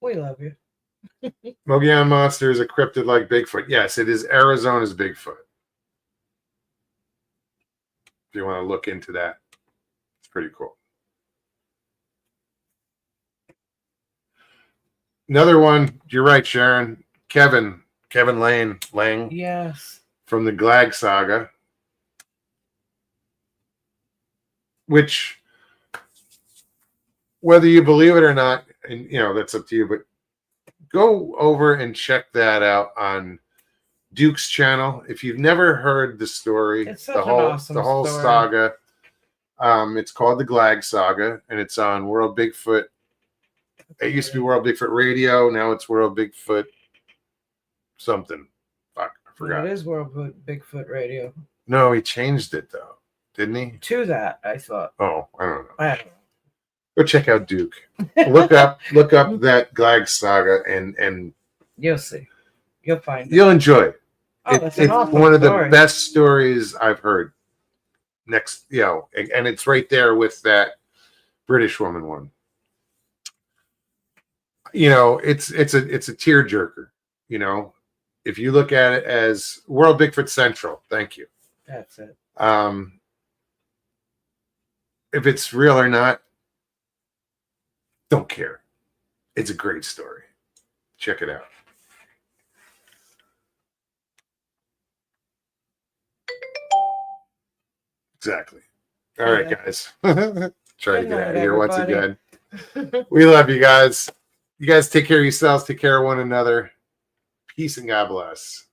We love you. Mogollon Monster is a cryptid like Bigfoot. Yes, it is Arizona's Bigfoot. If you want to look into that, it's pretty cool. Another one, you're right, Sharon. Kevin Lang Yes. from the Glag Saga, which, whether you believe it or not, and you know that's up to you, but go over and check that out on Duke's channel. If you've never heard the story, It's such the an whole awesome the whole story. saga, it's called the Glag Saga, and it's on World Bigfoot. It used to be World Bigfoot Radio. Now it's World Bigfoot something. Fuck, I forgot. It is World Bigfoot Radio. No, he changed it though, didn't he? To that, I thought. Oh, I don't know. I don't Go check out Duke. know. Look up that Glag Saga, and You'll see. You'll find it. you'll enjoy it. Oh, that's an awesome one of the story. best stories I've heard. Next, you know, and it's right there with that British woman one. You know, it's a tearjerker. You know, if you look at it as World Bigfoot Central, thank you. That's it. If it's real or not, don't care. It's a great story. Check it out. Exactly. All right, guys. Try to Good get out of night, here once everybody. again. We love you guys. You guys take care of yourselves. Take care of one another. Peace and God bless.